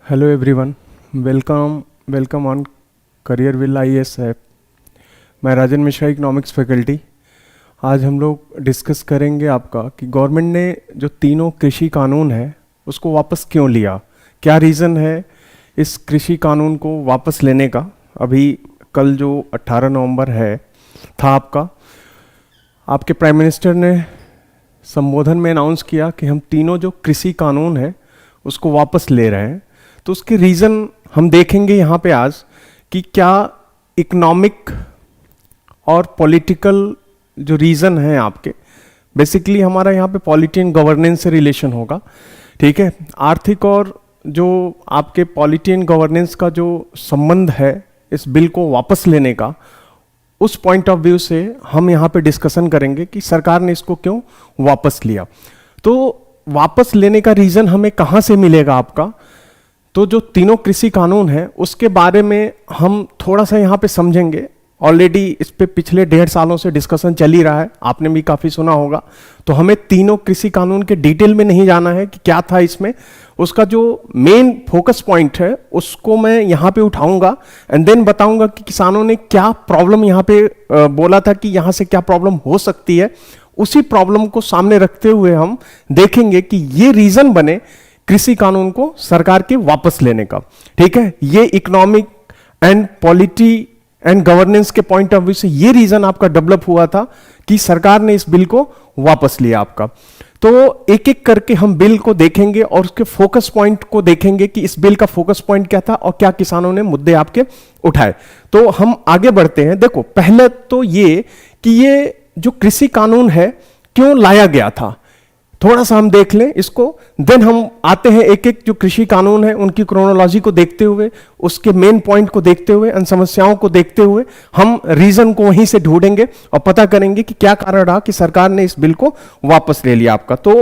Hello everyone, welcome on career will IAS app. मैं Rajan Mishra, economics faculty. आज हम लोग डिस्कस करेंगे आपका कि गवर्नमेंट ने जो तीनों कृषि कानून है उसको वापस क्यों लिया, क्या रीज़न है इस कृषि कानून को वापस लेने का। अभी कल जो 18 नवंबर है था आपके प्राइम मिनिस्टर ने संबोधन में अनाउंस किया कि हम तीनों जो कृषि कानून है उसको वापस ले रहे हैं। तो उसके रीज़न हम देखेंगे यहाँ पे आज कि क्या इकोनॉमिक और पॉलिटिकल जो रीज़न है आपके, बेसिकली हमारा यहाँ पे पॉलिटी एंड गवर्नेंस से रिलेशन होगा, ठीक है। आर्थिक और जो आपके पॉलिटी एंड गवर्नेंस का जो संबंध है इस बिल को वापस लेने का, उस पॉइंट ऑफ व्यू से हम यहाँ पे डिस्कशन करेंगे कि सरकार ने इसको क्यों वापस लिया। तो वापस लेने का रीज़न हमें कहाँ से मिलेगा आपका, तो जो तीनों कृषि कानून हैं उसके बारे में हम थोड़ा सा यहाँ पे समझेंगे। ऑलरेडी इस पे पिछले 1.5 सालों से डिस्कशन चल ही रहा है, आपने भी काफ़ी सुना होगा। तो हमें तीनों कृषि कानून के डिटेल में नहीं जाना है कि क्या था इसमें, उसका जो मेन फोकस पॉइंट है उसको मैं यहाँ पे उठाऊंगा एंड देन बताऊंगा कि किसानों ने क्या प्रॉब्लम यहाँ पे बोला था कि यहाँ से क्या प्रॉब्लम हो सकती है। उसी प्रॉब्लम को सामने रखते हुए हम देखेंगे कि ये रीज़न बने कृषि कानून को सरकार के वापस लेने का, ठीक है। ये economic and polity and governance के पॉइंट ऑफ व्यू से ये रीजन आपका डेवलप हुआ था कि सरकार ने इस बिल को वापस लिया आपका। तो एक एक करके हम बिल को देखेंगे और उसके फोकस पॉइंट को देखेंगे कि इस बिल का फोकस पॉइंट क्या था और क्या किसानों ने मुद्दे आपके उठाए। तो हम आगे बढ़ते हैं। देखो, पहले तो ये कि ये जो कृषि कानून है क्यों लाया गया था, थोड़ा सा हम देख लें इसको, देन हम आते हैं एक एक जो कृषि कानून है उनकी क्रोनोलॉजी को देखते हुए, उसके मेन पॉइंट को देखते हुए, उन समस्याओं को देखते हुए हम रीजन को वहीं से ढूंढेंगे और पता करेंगे कि क्या कारण रहा कि सरकार ने इस बिल को वापस ले लिया आपका। तो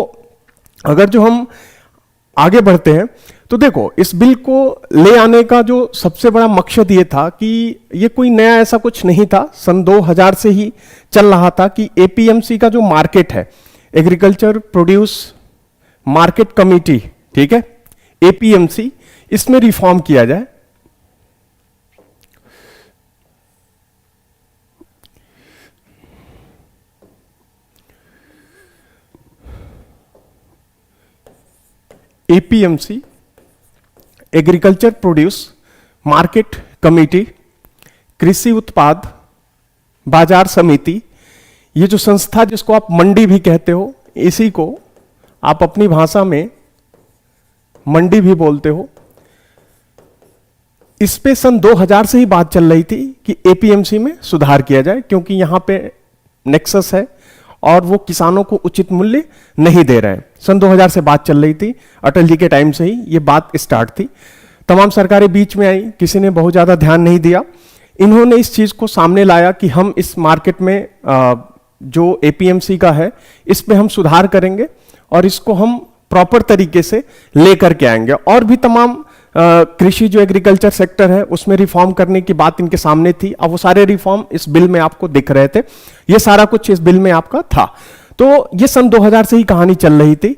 अगर जो हम आगे बढ़ते हैं तो देखो, इस बिल को ले आने का जो सबसे बड़ा मकसद ये था कि ये कोई नया ऐसा कुछ नहीं था, सन 2000 से ही चल रहा था कि APMC का जो मार्केट है, एग्रीकल्चर प्रोड्यूस मार्केट कमेटी, ठीक है, APMC, इसमें रिफॉर्म किया जाए। APMC, agriculture produce market committee, कृषि उत्पाद बाजार समिति, ये जो संस्था जिसको आप मंडी भी कहते हो, इसी को आप अपनी भाषा में मंडी भी बोलते हो, इस पे सन 2000 से ही बात चल रही थी कि APMC में सुधार किया जाए, क्योंकि यहां पे नेक्सस है और वो किसानों को उचित मूल्य नहीं दे रहे हैं। सन 2000 से बात चल रही थी, अटल जी के टाइम से ही ये बात स्टार्ट थी। तमाम सरकारें बीच में आई, किसी ने बहुत ज़्यादा ध्यान नहीं दिया। इन्होंने इस चीज़ को सामने लाया कि हम इस मार्केट में जो APMC का है इस पे हम सुधार करेंगे और इसको हम प्रॉपर तरीके से लेकर के आएंगे। और भी तमाम कृषि जो एग्रीकल्चर सेक्टर है उसमें रिफॉर्म करने की बात इनके सामने थी। अब वो सारे रिफॉर्म इस बिल में आपको दिख रहे थे, ये सारा कुछ इस बिल में आपका था। तो ये सन 2000 से ही कहानी चल रही थी।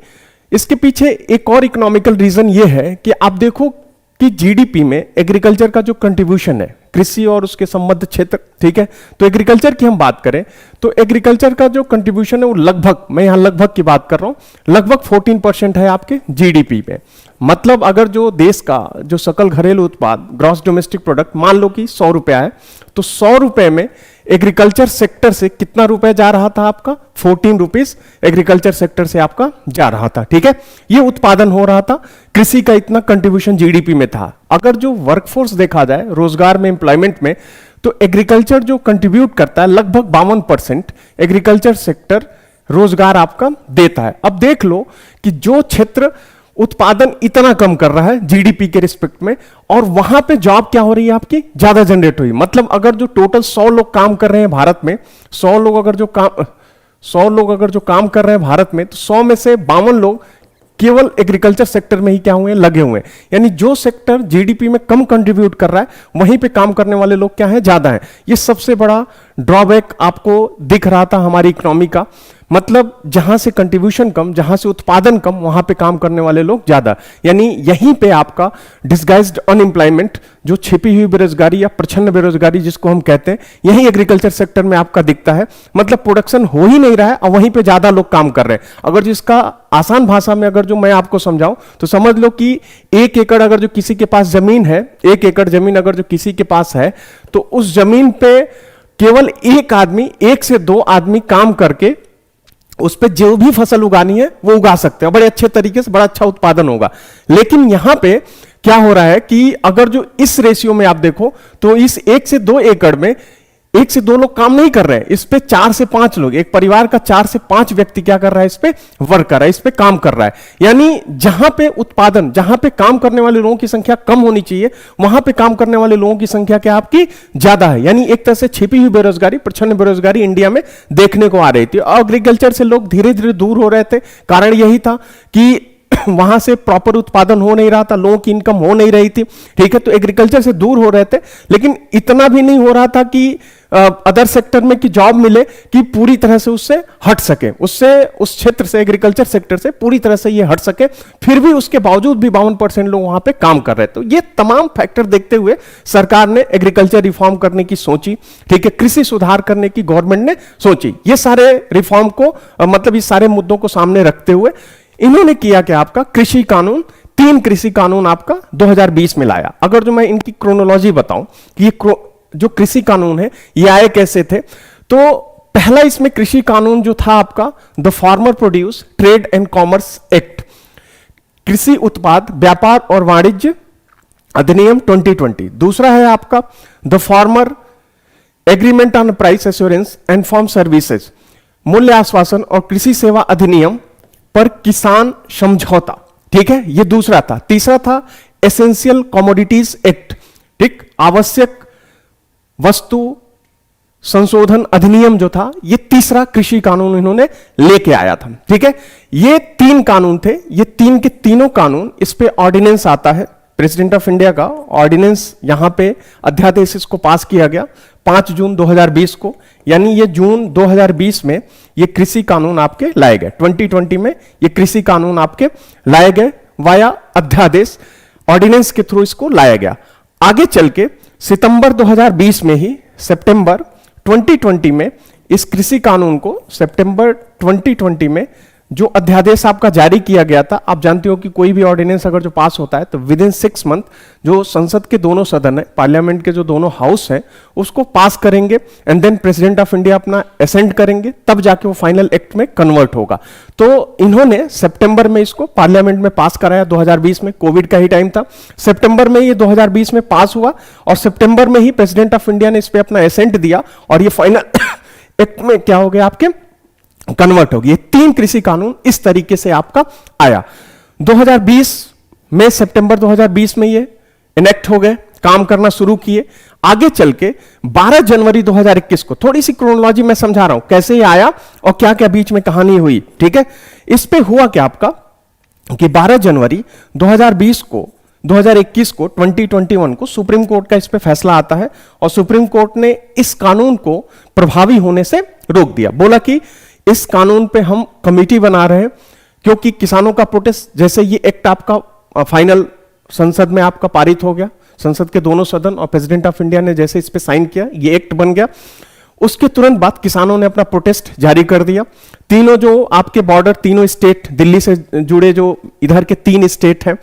इसके पीछे एक और इकोनॉमिकल रीजन ये है कि आप देखो कि GDP में एग्रीकल्चर का जो कंट्रीब्यूशन है, कृषि और उसके संबद्ध क्षेत्र, ठीक है, तो एग्रीकल्चर की हम बात करें तो एग्रीकल्चर का जो कंट्रीब्यूशन है वो लगभग, मैं यहाँ लगभग की बात कर रहा हूँ, लगभग 14% है आपके GDP में। मतलब अगर जो देश का जो सकल घरेलू उत्पाद, ग्रॉस डोमेस्टिक प्रोडक्ट, मान लो कि 100 रुपया है, तो 100 रुपए में एग्रीकल्चर सेक्टर से कितना रुपए जा रहा था आपका, 14 रुपीज एग्रीकल्चर सेक्टर से आपका जा रहा था, ठीक है। ये उत्पादन हो रहा था, कृषि का इतना कंट्रीब्यूशन GDP में था। अगर जो वर्कफोर्स देखा जाए रोजगार में, एम्प्लॉयमेंट में, तो एग्रीकल्चर जो कंट्रीब्यूट करता है लगभग 52% एग्रीकल्चर सेक्टर रोजगार आपका देता है। अब देख लो कि जो क्षेत्र उत्पादन इतना कम कर रहा है GDP के रिस्पेक्ट में, और वहां पे जॉब क्या हो रही है आपकी, ज्यादा जनरेट हुई। मतलब अगर जो टोटल 100 लोग काम कर रहे हैं भारत में, 100 लोग अगर जो काम कर रहे हैं भारत में, तो 100 में से 52 लोग केवल एग्रीकल्चर सेक्टर में ही क्या हुए हैं, लगे हुए हैं। यानी जो सेक्टर GDP में कम कंट्रीब्यूट कर रहा है वहीं पे काम करने वाले लोग क्या है, ज्यादा हैं। ये सबसे बड़ा ड्रॉबैक आपको दिख रहा था हमारी इकोनॉमी का। मतलब जहां से कंट्रीब्यूशन कम, जहां से उत्पादन कम, वहां पे काम करने वाले लोग ज्यादा। यानी यहीं पे आपका डिस्गाइज्ड अनएम्प्लॉयमेंट, जो छिपी हुई बेरोजगारी या प्रच्छन्न बेरोजगारी जिसको हम कहते हैं, यही एग्रीकल्चर सेक्टर में आपका दिखता है। मतलब प्रोडक्शन हो ही नहीं रहा है और वहीं पे ज्यादा लोग काम कर रहे हैं। अगर जिसका आसान भाषा में अगर जो मैं आपको समझाऊं तो समझ लो कि 1 एकड़ अगर जो किसी के पास जमीन है, 1 एकड़ जमीन अगर जो किसी के पास है, तो उस जमीन पे केवल एक आदमी, 1 से 2 आदमी काम करके उस पे जो भी फसल उगानी है वो उगा सकते हैं, बड़े अच्छे तरीके से बड़ा अच्छा उत्पादन होगा। लेकिन यहां पे क्या हो रहा है कि अगर जो इस रेशियो में आप देखो तो इस 1 से 2 एकड़ में 1 से 2 लोग काम नहीं कर रहे हैं, इस पे 4 से 5 लोग, एक परिवार का 4 से 5 व्यक्ति क्या कर रहा है, इस पे वर्क कर रहा है, इस पे काम कर रहा है। यानी जहां पे उत्पादन, जहां पे काम करने वाले लोगों की संख्या कम होनी चाहिए, वहां पे काम करने वाले लोगों की संख्या क्या आपकी ज्यादा है। यानी एक तरह से छिपी हुई बेरोजगारी, प्रच्छन्न बेरोजगारी इंडिया में देखने को आ रही थी। और एग्रीकल्चर से लोग धीरे धीरे दूर हो रहे थे। कारण यही था कि वहां से प्रॉपर उत्पादन हो नहीं रहा था, लोगों की इनकम हो नहीं रही थी। ठीक है, तो एग्रीकल्चर से दूर हो रहे थे, लेकिन इतना भी नहीं हो रहा था कि अदर सेक्टर में कि जॉब मिले कि पूरी तरह से उससे हट सके, उससे उस क्षेत्र से, एग्रीकल्चर सेक्टर से पूरी तरह से ये हट सके। फिर भी उसके बावजूद भी 52% लोग वहां पे काम कर रहे थे। तो ये तमाम फैक्टर देखते हुए सरकार ने एग्रीकल्चर रिफॉर्म करने की सोची। ठीक है, कृषि सुधार करने की गवर्नमेंट ने सोची। ये सारे रिफॉर्म को मतलब इस सारे मुद्दों को सामने रखते हुए इन्होंने किया कि आपका कृषि कानून, 3 कृषि कानून आपका 2020 में लाया। अगर जो मैं इनकी क्रोनोलॉजी बताऊं कि ये जो कृषि कानून है ये आए कैसे थे, तो पहला इसमें कृषि कानून जो था आपका the farmer produce trade and commerce act, कृषि उत्पाद व्यापार और वाणिज्य अधिनियम 2020। दूसरा है आपका the farmer agreement on price assurance and farm services, मूल्य आश्वासन और कृषि सेवा अधिनियम पर किसान समझौता। ठीक है, ये दूसरा था। तीसरा था एसेंशियल कमोडिटीज एक्ट, ठीक, आवश्यक वस्तु संशोधन अधिनियम जो था, ये तीसरा कृषि कानून इन्होंने लेके आया था। ठीक है, ये 3 कानून थे। ये 3 के तीनों कानून, इस पे ऑर्डिनेंस आता है प्रेसिडेंट ऑफ इंडिया का ऑर्डिनेंस, यहां पे अध्यादेश इसको पास किया गया 5 जून 2020 को। यानी ये जून 2020 में ये कृषि कानून आपके लाए गए। 2020 में ये कृषि कानून आपके लाए गए वाया अध्यादेश, ऑर्डिनेंस के थ्रू इसको लाया गया। आगे चल के सितंबर 2020 में ही, सितंबर 2020 में इस कृषि कानून को, सितंबर 2020 में जो अध्यादेश आपका जारी किया गया था, आप जानते हो कि कोई भी ऑर्डिनेंस अगर जो पास होता है तो विद इन 6 मंथ जो संसद के दोनों सदन है, पार्लियामेंट के जो दोनों हाउस हैं, उसको पास करेंगे and then president of India अपना असेंट करेंगे, तब जाके वो फाइनल एक्ट में कन्वर्ट होगा। तो इन्होंने सितंबर में इसको पार्लियामेंट में पास कराया 2020 में, कोविड का ही टाइम था। सितंबर में ये 2020 में पास हुआ और सितंबर में ही प्रेसिडेंट ऑफ इंडिया ने इस पर अपना असेंट दिया और ये फाइनल एक्ट में क्या हो गया, आपके कन्वर्ट होगी। ये 3 कृषि कानून इस तरीके से आपका आया 2020 में, सितंबर 2020 में ये इनेक्ट हो गए, काम करना शुरू किए। आगे चल के 12 जनवरी 2021 को, थोड़ी सी क्रोनोलॉजी मैं समझा रहा हूं कैसे ये आया और क्या क्या बीच में कहानी हुई। ठीक है, इस पे हुआ क्या आपका कि 12 जनवरी 2020 को, 2021 को, 2021 को सुप्रीम कोर्ट का इस पे फैसला आता है और सुप्रीम कोर्ट ने इस कानून को प्रभावी होने से रोक दिया। बोला कि इस कानून पे हम कमेटी बना रहे हैं क्योंकि किसानों का प्रोटेस्ट, जैसे ये एक्ट आपका फाइनल संसद में आपका पारित हो गया, संसद के दोनों सदन और प्रेसिडेंट ऑफ इंडिया ने जैसे इस पे साइन किया, ये एक्ट बन गया। उसके तुरंत बाद किसानों ने अपना प्रोटेस्ट जारी कर दिया। तीनों जो आपके बॉर्डर, तीनों स्टेट दिल्ली से जुड़े जो इधर के 3 स्टेट हैं,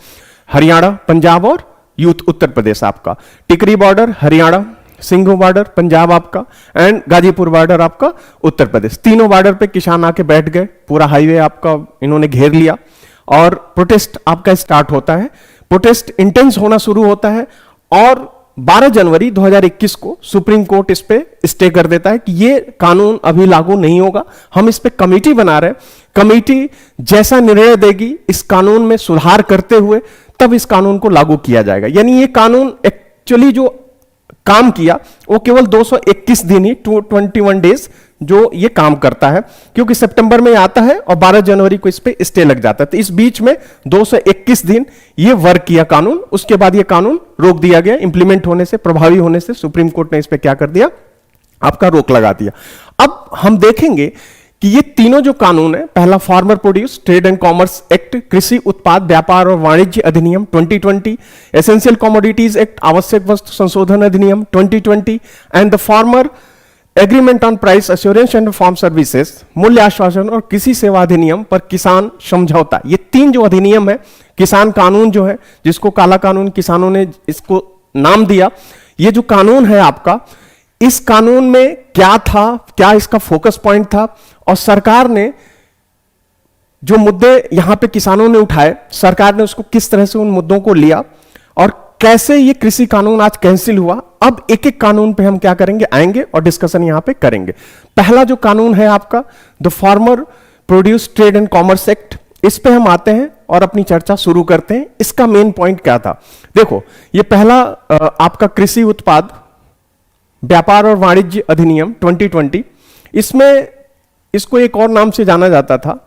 हरियाणा, पंजाब और यूथ उत्तर प्रदेश, आपका टिकरी बॉर्डर हरियाणा, सिंघू बॉर्डर पंजाब आपका एंड गाजीपुर बॉर्डर आपका उत्तर प्रदेश, तीनों बॉर्डर पे किसान आके बैठ गए। पूरा हाईवे आपका इन्होंने घेर लिया और प्रोटेस्ट आपका स्टार्ट होता है। प्रोटेस्ट इंटेंस होना शुरू होता है और 12 जनवरी 2021 को सुप्रीम कोर्ट इस पे स्टे कर देता है कि ये कानून अभी लागू नहीं होगा, हम इस पे कमेटी बना रहे हैं, कमेटी जैसा निर्णय देगी इस कानून में सुधार करते हुए तब इस कानून को लागू किया जाएगा। यानी ये कानून एक्चुअली जो काम किया वो केवल 221 दिन ही, 221 डेज जो ये काम करता है, क्योंकि सितंबर में आता है और 12 जनवरी को इस पे स्टे लग जाता है। तो इस बीच में 221 दिन ये वर्क किया कानून, उसके बाद ये कानून रोक दिया गया। इंप्लीमेंट होने से, प्रभावी होने से सुप्रीम कोर्ट ने इस पे क्या कर दिया, आपका रोक लगा दिया। अब हम देखेंगे कि ये तीनों जो कानून है, पहला farmer produce trade and commerce act, कृषि उत्पाद व्यापार और वाणिज्य अधिनियम 2020, एसेंशियल कमोडिटीज एक्ट आवश्यक वस्तु संशोधन अधिनियम 2020 and the farmer agreement on price assurance and farm services मूल्य आश्वासन और कृषि सेवा अधिनियम पर किसान समझौता, ये तीन जो अधिनियम है, किसान कानून जो है, जिसको काला कानून किसानों ने इसको नाम दिया, ये जो कानून है आपका, इस कानून में क्या था, क्या इसका फोकस पॉइंट था, और सरकार ने जो मुद्दे यहां पे किसानों ने उठाए, सरकार ने उसको किस तरह से उन मुद्दों को लिया और कैसे ये कृषि कानून आज कैंसिल हुआ। अब एक एक कानून पे हम क्या करेंगे, आएंगे और डिस्कशन यहां पे करेंगे। पहला जो कानून है आपका the farmer produce trade and commerce act, इस पे हम आते हैं और अपनी चर्चा शुरू करते हैं। इसका मेन पॉइंट क्या था, देखो ये पहला आपका कृषि उत्पाद व्यापार और वाणिज्य अधिनियम 2020, इसमें इसको एक और नाम से जाना जाता था।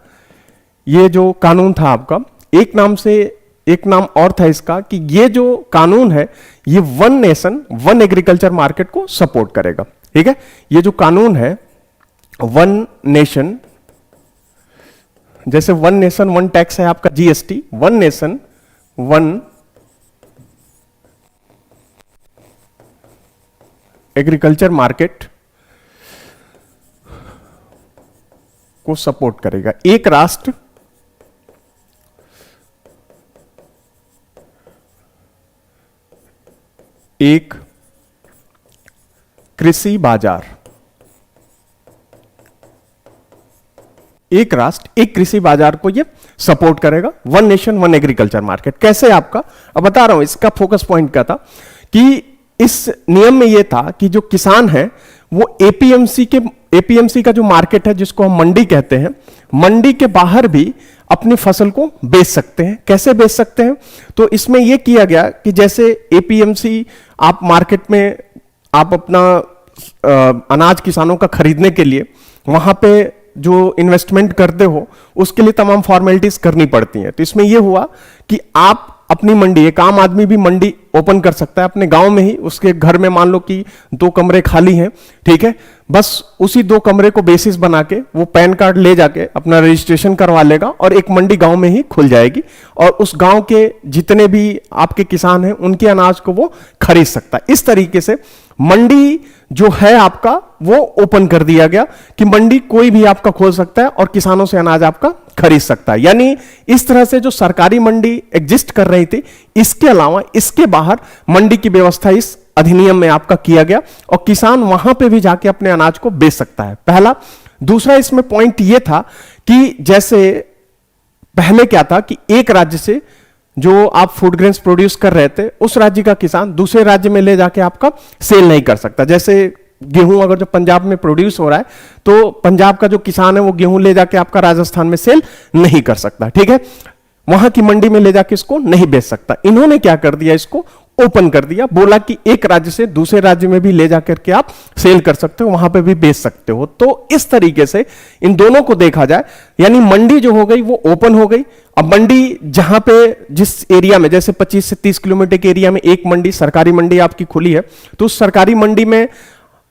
ये जो कानून था आपका, एक नाम से एक नाम और था इसका, कि ये जो कानून है ये one nation one agriculture market को सपोर्ट करेगा। ठीक है, ये जो कानून है वन नेशन, जैसे वन नेशन वन टैक्स है आपका GST, one nation one agriculture market को सपोर्ट करेगा। एक राष्ट्र एक कृषि बाजार, एक राष्ट्र एक कृषि बाजार को ये सपोर्ट करेगा। One nation one agriculture market कैसे आपका, अब बता रहा हूं इसका फोकस पॉइंट क्या था, कि इस नियम में यह था कि जो किसान है वो एपीएमसी का जो मार्केट है, जिसको हम मंडी कहते हैं, मंडी के बाहर भी अपनी फसल को बेच सकते हैं। कैसे बेच सकते हैं, तो इसमें यह किया गया कि जैसे एपीएमसी आप मार्केट में आप अपना अनाज किसानों का खरीदने के लिए वहां पे जो इन्वेस्टमेंट करते हो, उसके लिए तमाम फॉर्मेलिटीज करनी पड़ती हैं। तो इसमें यह हुआ कि आप अपनी मंडी, एक आम आदमी भी मंडी ओपन कर सकता है अपने गांव में ही, उसके घर में मान लो कि 2 कमरे खाली हैं, ठीक है, बस उसी 2 कमरे को बेसिस बना के वो पैन कार्ड ले जाके अपना रजिस्ट्रेशन करवा लेगा और एक मंडी गांव में ही खुल जाएगी और उस गांव के जितने भी आपके किसान हैं उनके अनाज को वो खरीद सकता है। इस तरीके से मंडी जो है आपका वो ओपन कर दिया गया कि मंडी कोई भी आपका खोल सकता है और किसानों से अनाज आपका खरीद सकता है। यानी इस तरह से जो सरकारी मंडी एग्जिस्ट कर रही थी, इसके अलावा इसके बाहर मंडी की व्यवस्था इस अधिनियम में आपका किया गया और किसान वहां पे भी जाके अपने अनाज को बेच सकता है। पहला। दूसरा इसमें पॉइंट यह था कि जैसे पहले क्या था कि एक राज्य से जो आप फूड ग्रेन्स प्रोड्यूस कर रहे थे, उस राज्य का किसान दूसरे राज्य में ले जाके आपका सेल नहीं कर सकता। जैसे गेहूं अगर जो पंजाब में प्रोड्यूस हो रहा है तो पंजाब का जो किसान है वो गेहूं ले जाके आपका राजस्थान में सेल नहीं कर सकता, ठीक है, वहां की मंडी में ले जाके इसको नहीं बेच सकता। इन्होंने क्या कर दिया, इसको ओपन कर दिया, बोला कि एक राज्य से दूसरे राज्य में भी ले जाकर के आप सेल कर सकते हो, वहां पे भी बेच सकते हो। तो इस तरीके से इन दोनों को देखा जाए, यानी मंडी जो हो गई वो ओपन हो गई। अब मंडी जहां पे जिस एरिया में, जैसे 25 से 30 किलोमीटर के एरिया में एक मंडी, सरकारी मंडी आपकी खुली है, तो उस सरकारी मंडी में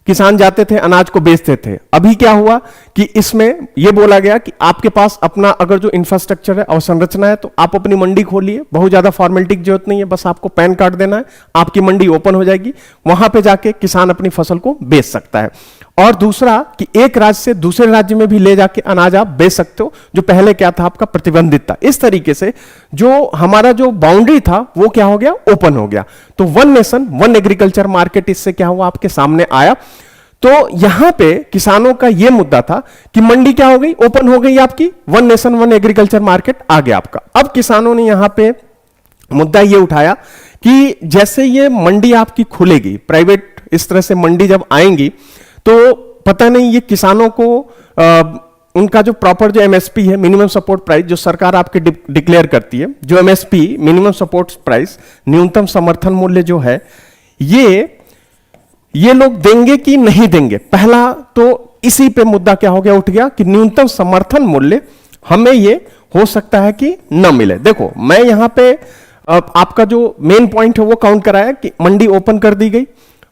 किसान जाते थे, अनाज को बेचते थे। अभी क्या हुआ कि इसमें यह बोला गया कि आपके पास अपना अगर जो इंफ्रास्ट्रक्चर है, अवसंरचना है, तो आप अपनी मंडी खोलिए, बहुत ज्यादा फॉर्मेलिटी की जरूरत नहीं है, बस आपको पैन कार्ड देना है, आपकी मंडी ओपन हो जाएगी, वहां पे जाके किसान अपनी फसल को बेच सकता है। और दूसरा कि एक राज्य से दूसरे राज्य में भी ले जाके अनाज आप बेच सकते हो, जो पहले क्या था आपका प्रतिबंधित था। इस तरीके से जो हमारा जो बाउंड्री था वो क्या हो गया, ओपन हो गया। तो one nation one agriculture market इससे क्या हुआ, आपके सामने आया। तो यहां पे किसानों का यह मुद्दा था कि मंडी क्या हो गई, ओपन हो गई आपकी, one nation one agriculture market आ गया आपका। अब किसानों ने यहां पे मुद्दा यह उठाया कि जैसे ये मंडी आपकी खुलेगी, प्राइवेट इस तरह से मंडी जब आएंगी, तो पता नहीं ये किसानों को उनका जो प्रॉपर जो एमएसपी है, मिनिमम सपोर्ट प्राइस, जो सरकार आपके डिक्लेयर करती है, जो एमएसपी मिनिमम सपोर्ट प्राइस, न्यूनतम समर्थन मूल्य जो है, ये लोग देंगे कि नहीं देंगे। पहला तो इसी पे मुद्दा क्या हो गया, उठ गया कि न्यूनतम समर्थन मूल्य हमें ये हो सकता है कि न मिले। देखो मैं यहां पे आपका जो मेन पॉइंट है वो काउंट कराया कि मंडी ओपन कर दी गई,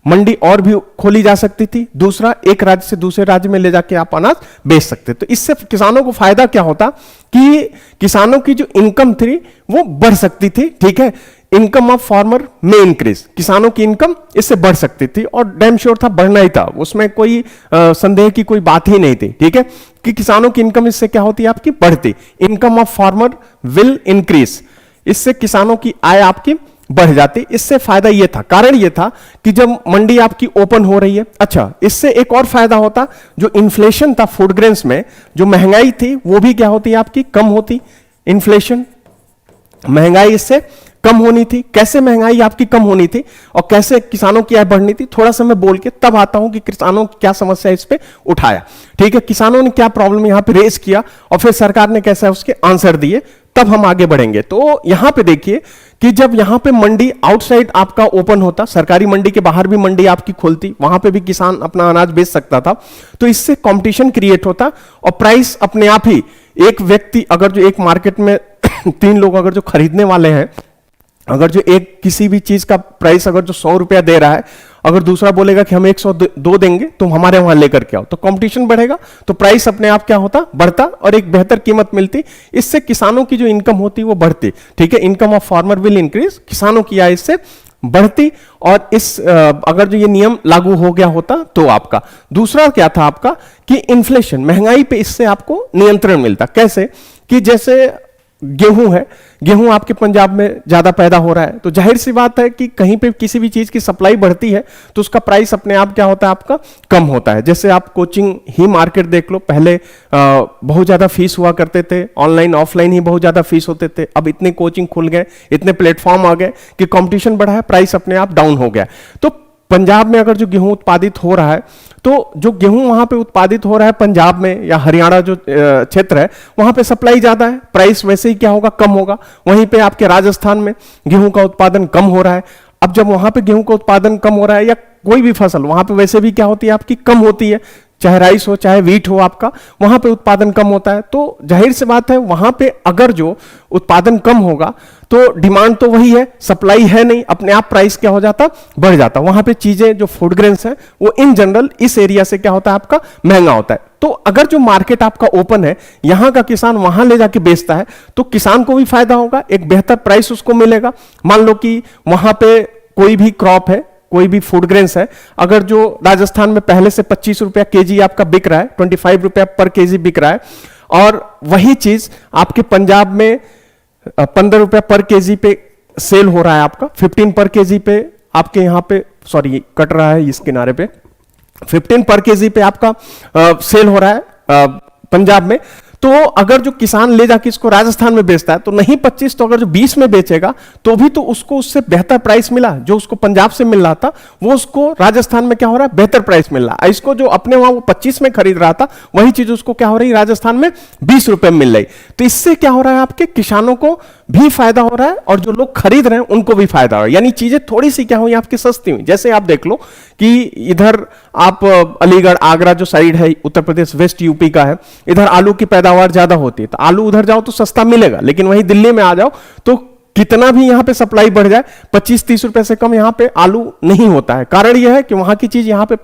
मंडी और भी खोली जा सकती थी। दूसरा, एक राज्य से दूसरे राज्य में ले जाके आप अनाज बेच सकते। तो इससे किसानों को फायदा क्या होता कि किसानों की जो इनकम थी वो बढ़ सकती थी, ठीक है। इनकम ऑफ फार्मर में इंक्रीज, किसानों की इनकम इससे बढ़ सकती थी और डैम श्योर था बढ़ना ही था, उसमें कोई संदेह की कोई बात ही नहीं थी, ठीक है, कि किसानों की इनकम इससे क्या होती है आपकी बढ़ती। Income of farmer will increase, इससे किसानों की आय आपकी बढ़ जाती। इससे फायदा यह था, कारण यह था कि जब मंडी आपकी ओपन हो रही है, अच्छा, इससे एक और फायदा होता, जो इन्फ्लेशन था फूड ग्रेन्स में, जो महंगाई थी वो भी क्या होती है आपकी कम होती। इन्फ्लेशन, महंगाई इससे कम होनी थी। कैसे महंगाई आपकी कम होनी थी और कैसे किसानों की आय बढ़नी थी, थोड़ा सा मैं बोल के तब आता हूं कि किसानों की क्या समस्या इस पे उठाया, ठीक है, किसानों ने क्या प्रॉब्लम यहां पे रेस किया और फिर सरकार ने कैसे उसके आंसर दिए, तब हम आगे बढ़ेंगे। तो यहां पे देखिए कि जब यहां पे मंडी आउटसाइड आपका ओपन होता, सरकारी मंडी के बाहर भी मंडी आपकी खुलती, वहां पे भी किसान अपना अनाज बेच सकता था, तो इससे कंपटीशन क्रिएट होता और प्राइस अपने आप ही, एक व्यक्ति अगर जो एक मार्केट में 3 लोग अगर जो खरीदने वाले हैं, अगर जो एक किसी भी चीज का प्राइस अगर जो 100 रुपया दे रहा है, अगर दूसरा बोलेगा कि हम 102 देंगे तो हमारे वहां लेकर के आओ, तो कंपटीशन बढ़ेगा, तो प्राइस अपने आप क्या होता, बढ़ता और एक बेहतर कीमत मिलती। इससे किसानों की जो इनकम होती वो बढ़ती, ठीक है। Income of farmer will increase, किसानों की आय इससे बढ़ती। और इस अगर जो ये नियम लागू हो गया होता तो आपका दूसरा क्या था आपका कि इन्फ्लेशन, महंगाई पे इससे आपको नियंत्रण मिलता। कैसे कि जैसे गेहूं है, गेहूं आपके पंजाब में ज्यादा पैदा हो रहा है, तो जाहिर सी बात है कि कहीं पे किसी भी चीज की सप्लाई बढ़ती है तो उसका प्राइस अपने आप क्या होता है आपका कम होता है। जैसे आप कोचिंग ही मार्केट देख लो, पहले बहुत ज्यादा फीस हुआ करते थे, ऑनलाइन ऑफलाइन ही बहुत ज्यादा फीस होते थे, अब इतने कोचिंग खुल गए, इतने प्लेटफॉर्म आ गए कि कंपटीशन बढ़ा है, प्राइस अपने आप डाउन हो गया। तो पंजाब में अगर जो गेहूं उत्पादित हो रहा है, तो जो गेहूं वहां पे उत्पादित हो रहा है पंजाब में या हरियाणा जो क्षेत्र है, वहां पे सप्लाई ज्यादा है, प्राइस वैसे ही क्या होगा कम होगा। वहीं पे आपके राजस्थान में गेहूं का उत्पादन कम हो रहा है। अब जब वहां पे गेहूं का उत्पादन कम हो रहा है या कोई भी फसल वहां पे वैसे भी क्या होती है आपकी कम होती है, चाहे राइस हो चाहे वीट हो, आपका वहां पे उत्पादन कम होता है, तो जाहिर सी बात है वहां पे अगर जो उत्पादन कम होगा तो डिमांड तो वही है, सप्लाई है नहीं, अपने आप प्राइस क्या हो जाता, बढ़ जाता। वहां पे चीजें जो फूड ग्रेन्स हैं वो इन जनरल इस एरिया से क्या होता है आपका महंगा होता है। तो अगर जो मार्केट आपका ओपन है, यहां का किसान वहां ले जाके बेचता है, तो किसान को भी फायदा होगा, एक बेहतर प्राइस उसको मिलेगा। मान लो कि वहां पे कोई भी क्रॉप है, कोई भी फूड ग्रेन्स है, अगर जो राजस्थान में पहले से 25 रुपया केजी आपका बिक रहा है, 25 रुपया पर केजी बिक रहा है, और वही चीज आपके पंजाब में 15 रुपया पर केजी पे सेल हो रहा है, आपका 15 पर केजी पे आपके यहां पे, सॉरी कट रहा है इस किनारे पे, 15 पर केजी पे आपका सेल हो रहा है पंजाब में। तो अगर जो किसान ले जाके इसको राजस्थान में बेचता है तो नहीं 25, तो अगर जो 20 में बेचेगा तो भी तो उसको उससे बेहतर प्राइस मिला, जो उसको पंजाब से मिल रहा था वो उसको राजस्थान में क्या हो रहा है बेहतर प्राइस मिल रहा है। इसको जो अपने वहां वो 25 में खरीद रहा था वही चीज उसको क्या हो रही है राजस्थान में 20 रुपए में मिल रही। तो इससे क्या हो रहा है आपके किसानों को भी फायदा हो रहा है और जो लोग खरीद रहे हैं उनको भी फायदा हो रहा है, यानी चीजें थोड़ी सी क्या हुई आपकी सस्ती हुई। जैसे आप देख लो कि इधर आप अलीगढ़ आगरा जो साइड है उत्तर प्रदेश वेस्ट यूपी का है, इधर आलू की पैदावार ज्यादा होती है, तो आलू उधर जाओ तो सस्ता मिलेगा, लेकिन वहीं दिल्ली में आ जाओ तो कितना भी यहां पे सप्लाई बढ़ जाए 25-30 रुपए से कम यहां पे आलू नहीं होता है। कारण यह है कि वहां की चीज यहां पे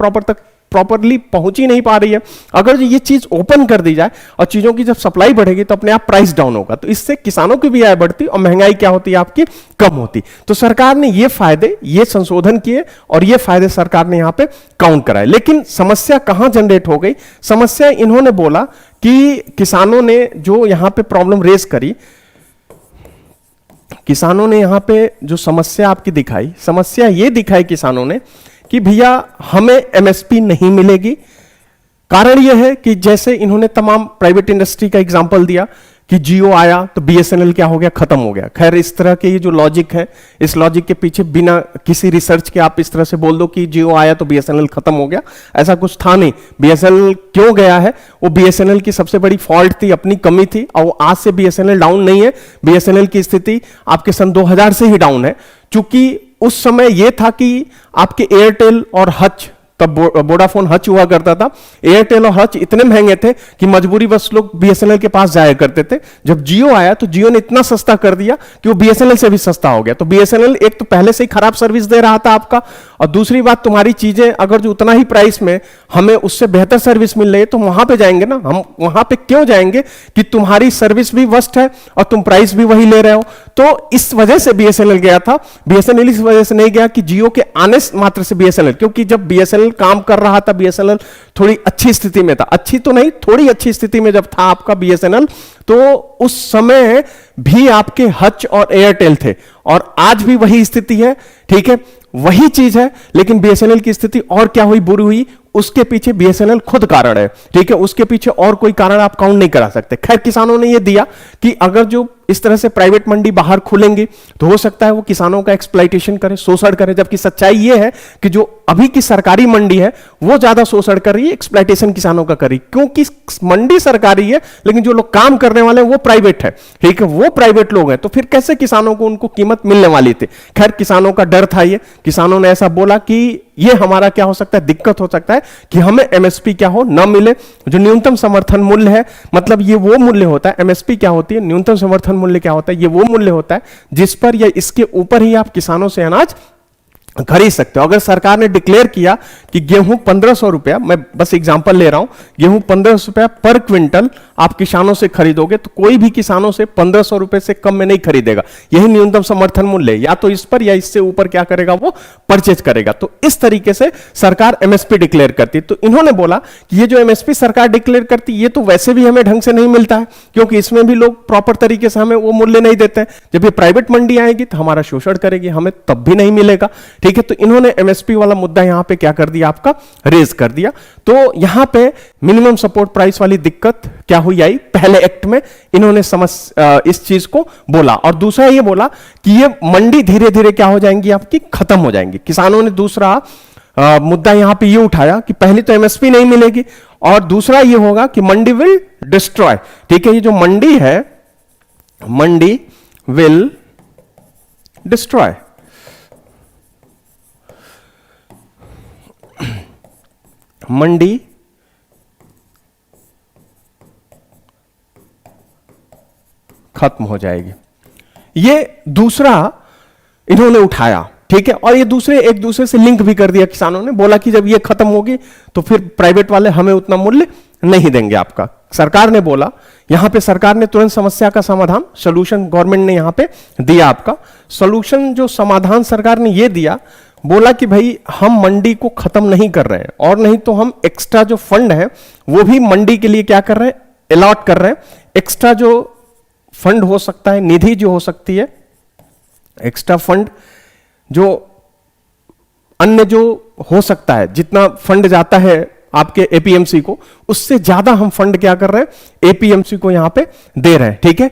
प्रॉपरली पहुंच ही नहीं पा रही है। अगर ये चीज ओपन कर दी जाए और चीजों की जब सप्लाई बढ़ेगी तो अपने आप प्राइस डाउन होगा, तो इससे किसानों की भी आय बढ़ती और महंगाई क्या होती है आपकी कम होती। तो सरकार ने ये फायदे, ये संशोधन किए और ये फायदे सरकार ने यहां पे काउंट कराए। लेकिन समस्या कहां जनरेट हो गई, समस्या इन्होंने बोला कि किसानों ने जो यहां पे प्रॉब्लम रेज करी, किसानों ने यहां पे जो समस्या आपकी दिखाई, समस्या ये दिखाई किसानों ने कि भैया हमें एमएसपी नहीं मिलेगी। कारण यह है कि जैसे इन्होंने तमाम प्राइवेट इंडस्ट्री का एग्जांपल दिया कि जियो आया तो बीएसएनएल क्या हो गया, खत्म हो गया। खैर इस तरह के ये जो लॉजिक है, इस लॉजिक के पीछे बिना किसी रिसर्च के आप इस तरह से बोल दो कि जियो आया तो बीएसएनएल खत्म हो गया, ऐसा कुछ था नहीं। बीएसएनएल क्यों गया है, वो बीएसएनएल की सबसे बड़ी फॉल्ट थी, अपनी कमी थी, और आज से बीएसएनएल डाउन नहीं है। बीएसएनएल की स्थिति आपके सन 2000 से ही डाउन है, चूंकि उस समय यह था कि आपके एयरटेल और हच तब वोडाफोन हच हुआ करता था। एयरटेल और हच इतने महंगे थे कि मजबूरी बस लोग बीएसएनएल के पास जाया करते थे। जब जियो आया तो जियो ने इतना सस्ता कर दिया कि वो बीएसएनएल से भी सस्ता हो गया। तो बीएसएनएल एक तो पहले से ही खराब सर्विस दे रहा था आपका, और दूसरी बात तुम्हारी चीजें अगर जो उतना ही प्राइस में हमें उससे बेहतर सर्विस मिल रही है तो वहां पे जाएंगे ना। हम वहां पे क्यों जाएंगे कि तुम्हारी सर्विस भी वर्स्ट है और तुम प्राइस भी वही ले रहे हो। तो इस वजह से बीएसएनएल गया था। बीएसएनएल इस वजह से नहीं गया कि जियो के आने मात्र से बीएसएनएल, क्योंकि जब बीएसएनएल काम कर रहा था, बीएसएनएल थोड़ी अच्छी स्थिति में था, अच्छी तो नहीं थोड़ी अच्छी स्थिति में जब था आपका बीएसएनएल, तो उस समय भी आपके हच और एयरटेल थे, और आज भी वही स्थिति है। ठीक है, वही चीज है, लेकिन बीएसएनएल की स्थिति और क्या हुई, बुरी हुई। उसके पीछे बीएसएनएल खुद कारण है। ठीक है, उसके पीछे और कोई कारण आप काउंट नहीं करा सकते। खैर, किसानों ने यह दिया कि अगर जो इस तरह से प्राइवेट मंडी बाहर खुलेंगी तो हो सकता है वो किसानों का एक्सप्लॉइटेशन करे, शोषण करे, जबकि सच्चाई ये है कि जो अभी की सरकारी मंडी है वो ज्यादा शोषण कर रही है, एक्सप्लॉइटेशन किसानों का करी, क्योंकि मंडी सरकारी है लेकिन जो लोग काम करने वाले हैं वो प्राइवेट है। ठीक है, वो प्राइवेट लोग हैं, तो फिर कैसे किसानों को उनको कीमत मिलने वाली थी। खैर, किसानों का डर था, ये किसानों ने ऐसा बोला कि ये हमारा क्या हो सकता है, दिक्कत हो सकता है कि हमें एमएसपी क्या हो ना मिले। जो न्यूनतम समर्थन मूल्य है, मतलब ये वो मूल्य होता है, एमएसपी क्या होती है, न्यूनतम समर्थन मूल्य क्या होता है, ये वो मूल्य होता है जिस पर या इसके ऊपर ही आप किसानों से अनाज खरीद सकते हो। अगर सरकार ने डिक्लेयर किया कि गेहूं 1500 रुपया, मैं बस एग्जांपल ले रहा हूं, गेहूं 1500 रुपया पर क्विंटल आप किसानों से खरीदोगे तो कोई भी किसानों से 1500 रुपए से कम में नहीं खरीदेगा। यही न्यूनतम समर्थन मूल्य, या तो इस पर या इससे ऊपर क्या करेगा, वो परचेज करेगा। तो इस तरीके से सरकार एमएसपी डिक्लेयर करती। तो इन्होंने बोला कि ये जो एमएसपी सरकार डिक्लेयर करती ये तो वैसे भी हमें ढंग से नहीं मिलता है, क्योंकि इसमें भी लोग प्रॉपर तरीके से हमें वो मूल्य नहीं देते हैं। जब ये प्राइवेट मंडी आएगी तो हमारा शोषण करेगी, हमें तब भी नहीं मिलेगा। ठीक है, तो इन्होंने एमएसपी वाला मुद्दा यहां पे क्या कर दिया, आपका रेज कर दिया। तो यहां पे मिनिमम सपोर्ट प्राइस वाली दिक्कत क्या हुई आई, पहले एक्ट में इन्होंने इस चीज को बोला। और दूसरा ये बोला कि ये मंडी धीरे धीरे क्या हो जाएंगी, आपकी खत्म हो जाएंगी। किसानों ने दूसरा मुद्दा यहां पे ये उठाया कि पहले तो एमएसपी नहीं मिलेगी, और दूसरा ये होगा कि मंडी विल डिस्ट्रॉय। ठीक है, ये जो मंडी है, मंडी विल डिस्ट्रॉय। मंडी खत्म हो जाएगी, ये दूसरा इन्होंने उठाया। ठीक है, और ये दूसरे एक दूसरे से लिंक भी कर दिया। किसानों ने बोला कि जब ये खत्म होगी तो फिर प्राइवेट वाले हमें उतना मूल्य नहीं देंगे आपका। सरकार ने बोला, यहां पे सरकार ने तुरंत समस्या का समाधान, सोल्यूशन गवर्नमेंट ने यहां पे दिया। आपका सोल्यूशन जो समाधान सरकार ने ये दिया, बोला कि भाई हम मंडी को खत्म नहीं कर रहे हैं, और नहीं तो हम एक्स्ट्रा जो फंड है वो भी मंडी के लिए क्या कर रहे हैं, अलॉट कर रहे हैं। एक्स्ट्रा जो फंड हो सकता है, निधि जो हो सकती है, एक्स्ट्रा फंड जो अन्य जो हो सकता है, जितना फंड जाता है आपके एपीएमसी को, उससे ज्यादा हम फंड क्या कर रहे हैं, एपीएमसी को यहां पे दे रहे हैं। ठीक है,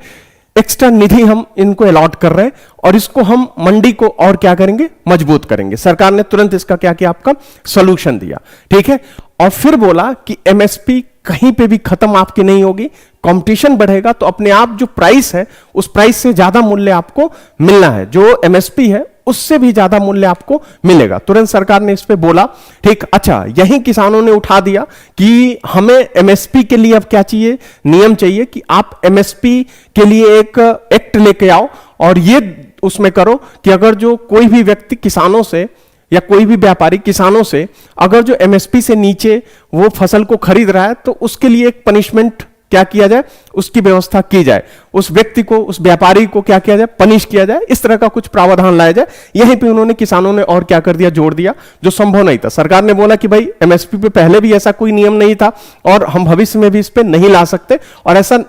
एक्स्ट्रा निधि हम इनको अलॉट कर रहे हैं, और इसको हम मंडी को और क्या करेंगे, मजबूत करेंगे। सरकार ने तुरंत इसका क्या किया, आपका सॉल्यूशन दिया। ठीक है, और फिर बोला कि एमएसपी कहीं पे भी खत्म आपकी नहीं होगी, कंपटीशन बढ़ेगा तो अपने आप जो प्राइस है उस प्राइस से ज्यादा मूल्य आपको मिलना है, जो एमएसपी है उससे भी ज्यादा मूल्य आपको मिलेगा। तुरंत सरकार ने इस पे बोला। ठीक, अच्छा, यही किसानों ने उठा दिया कि हमें एमएसपी के लिए अब क्या चाहिए, नियम चाहिए कि आप एमएसपी के लिए एक एक्ट लेके आओ, और ये उसमें करो कि अगर जो कोई भी व्यक्ति किसानों से या कोई भी व्यापारी किसानों से अगर जो एमएसपी से नीचे वो फसल को खरीद रहा है तो उसके लिए एक पनिशमेंट क्या किया जाए, उसकी व्यवस्था की जाए, उस व्यक्ति को, उस व्यापारी को क्या किया जाए, पनिश किया जाए, इस तरह का कुछ प्रावधान लाया जाए। यहीं पे उन्होंने किसानों ने और क्या कर दिया, जोड़ दिया, जो संभव नहीं था। सरकार ने बोला कि भाई एमएसपी पे पहले भी ऐसा कोई नियम नहीं था और हम भविष्य में भी इस पे नहीं ला सकते, और ऐसा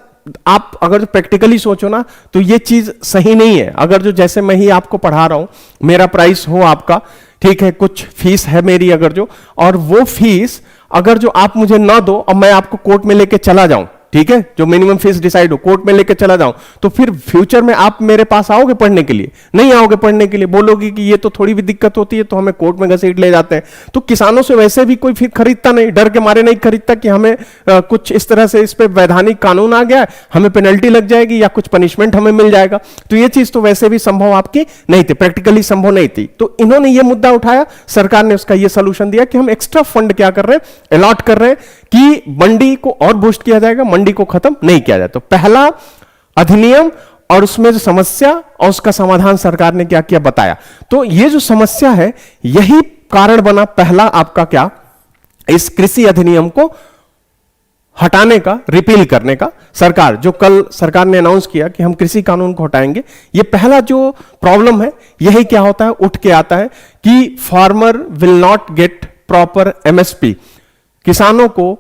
आप अगर प्रैक्टिकली सोचो ना तो ये चीज सही नहीं है। अगर जो जैसे मैं ही आपको पढ़ा रहा हूं, मेरा प्राइस हो आपका, ठीक है, कुछ फीस है मेरी अगर जो, और वो फीस अगर जो आप मुझे ना दो और मैं आपको कोर्ट में लेके चला जाऊं, ठीक है, जो मिनिमम फीस डिसाइड हो, कोर्ट में लेके चला जाऊं, तो फिर फ्यूचर में आप मेरे पास आओगे पढ़ने के लिए? नहीं आओगे पढ़ने के लिए, बोलोगे कि ये तो थोड़ी भी दिक्कत होती है तो हमें कोर्ट में घसीट ले जाते हैं। तो किसानों से वैसे भी कोई फिर खरीदता नहीं, डर के मारे नहीं खरीदता कि हमें कुछ इस तरह से इस पे वैधानिक कानून आ गया, हमें पेनल्टी लग जाएगी या कुछ पनिशमेंट हमें मिल जाएगा। तो ये चीज तो वैसे भी संभव आपकी नहीं थी, प्रैक्टिकली संभव नहीं थी। तो इन्होंने ये मुद्दा उठाया, सरकार ने उसका ये सोल्यूशन दिया कि हम एक्स्ट्रा फंड क्या कर रहे हैं, अलॉट कर रहे हैं कि मंडी को और बूस्ट किया जाएगा, मंडी को खत्म नहीं किया जाए। तो पहला अधिनियम और उसमें जो समस्या और उसका समाधान सरकार ने क्या किया बताया। तो ये जो समस्या है यही कारण बना पहला आपका क्या, इस कृषि अधिनियम को हटाने का, रिपील करने का। सरकार जो कल सरकार ने अनाउंस किया कि हम कृषि कानून को हटाएंगे, ये पहला जो प्रॉब्लम है यही क्या होता है, उठ के आता है कि farmer will not get proper MSP, किसानों को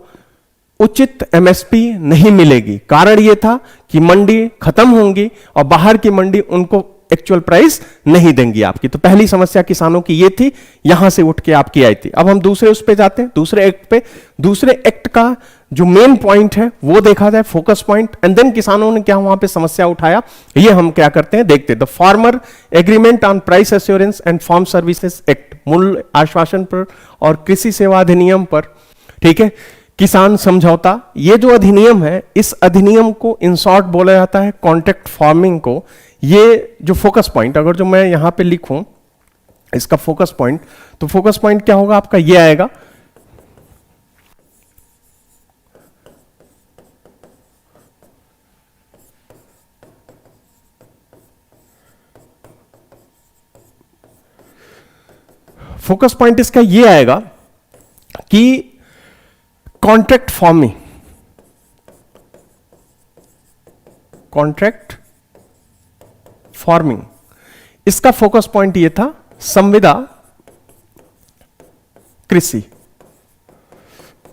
उचित एमएसपी नहीं मिलेगी। कारण यह था कि मंडी खत्म होंगी और बाहर की मंडी उनको एक्चुअल प्राइस नहीं देंगी आपकी। तो पहली समस्या किसानों की ये थी, यहां से उठ के आपकी आई थी। अब हम दूसरे उस पे जाते हैं, दूसरे एक्ट पे। दूसरे एक्ट का जो मेन पॉइंट है वो देखा जाए, फोकस पॉइंट, एंड देन किसानों ने क्या वहां पे समस्या उठाया, ये हम क्या करते हैं देखते हैं। The farmer agreement on price assurance and farm services act, मूल्य आश्वासन पर और कृषि सेवा अधिनियम पर, ठीक है, किसान समझौता, ये जो अधिनियम है, इस अधिनियम को इन शॉर्ट बोला जाता है कॉन्ट्रैक्ट फार्मिंग को। ये जो फोकस पॉइंट, अगर जो मैं यहां पे लिखूं इसका फोकस पॉइंट, तो फोकस पॉइंट क्या होगा आपका, ये आएगा फोकस पॉइंट इसका ये आएगा कि कॉन्ट्रैक्ट फार्मिंग, कॉन्ट्रैक्ट फार्मिंग, इसका फोकस पॉइंट ये था संविदा कृषि,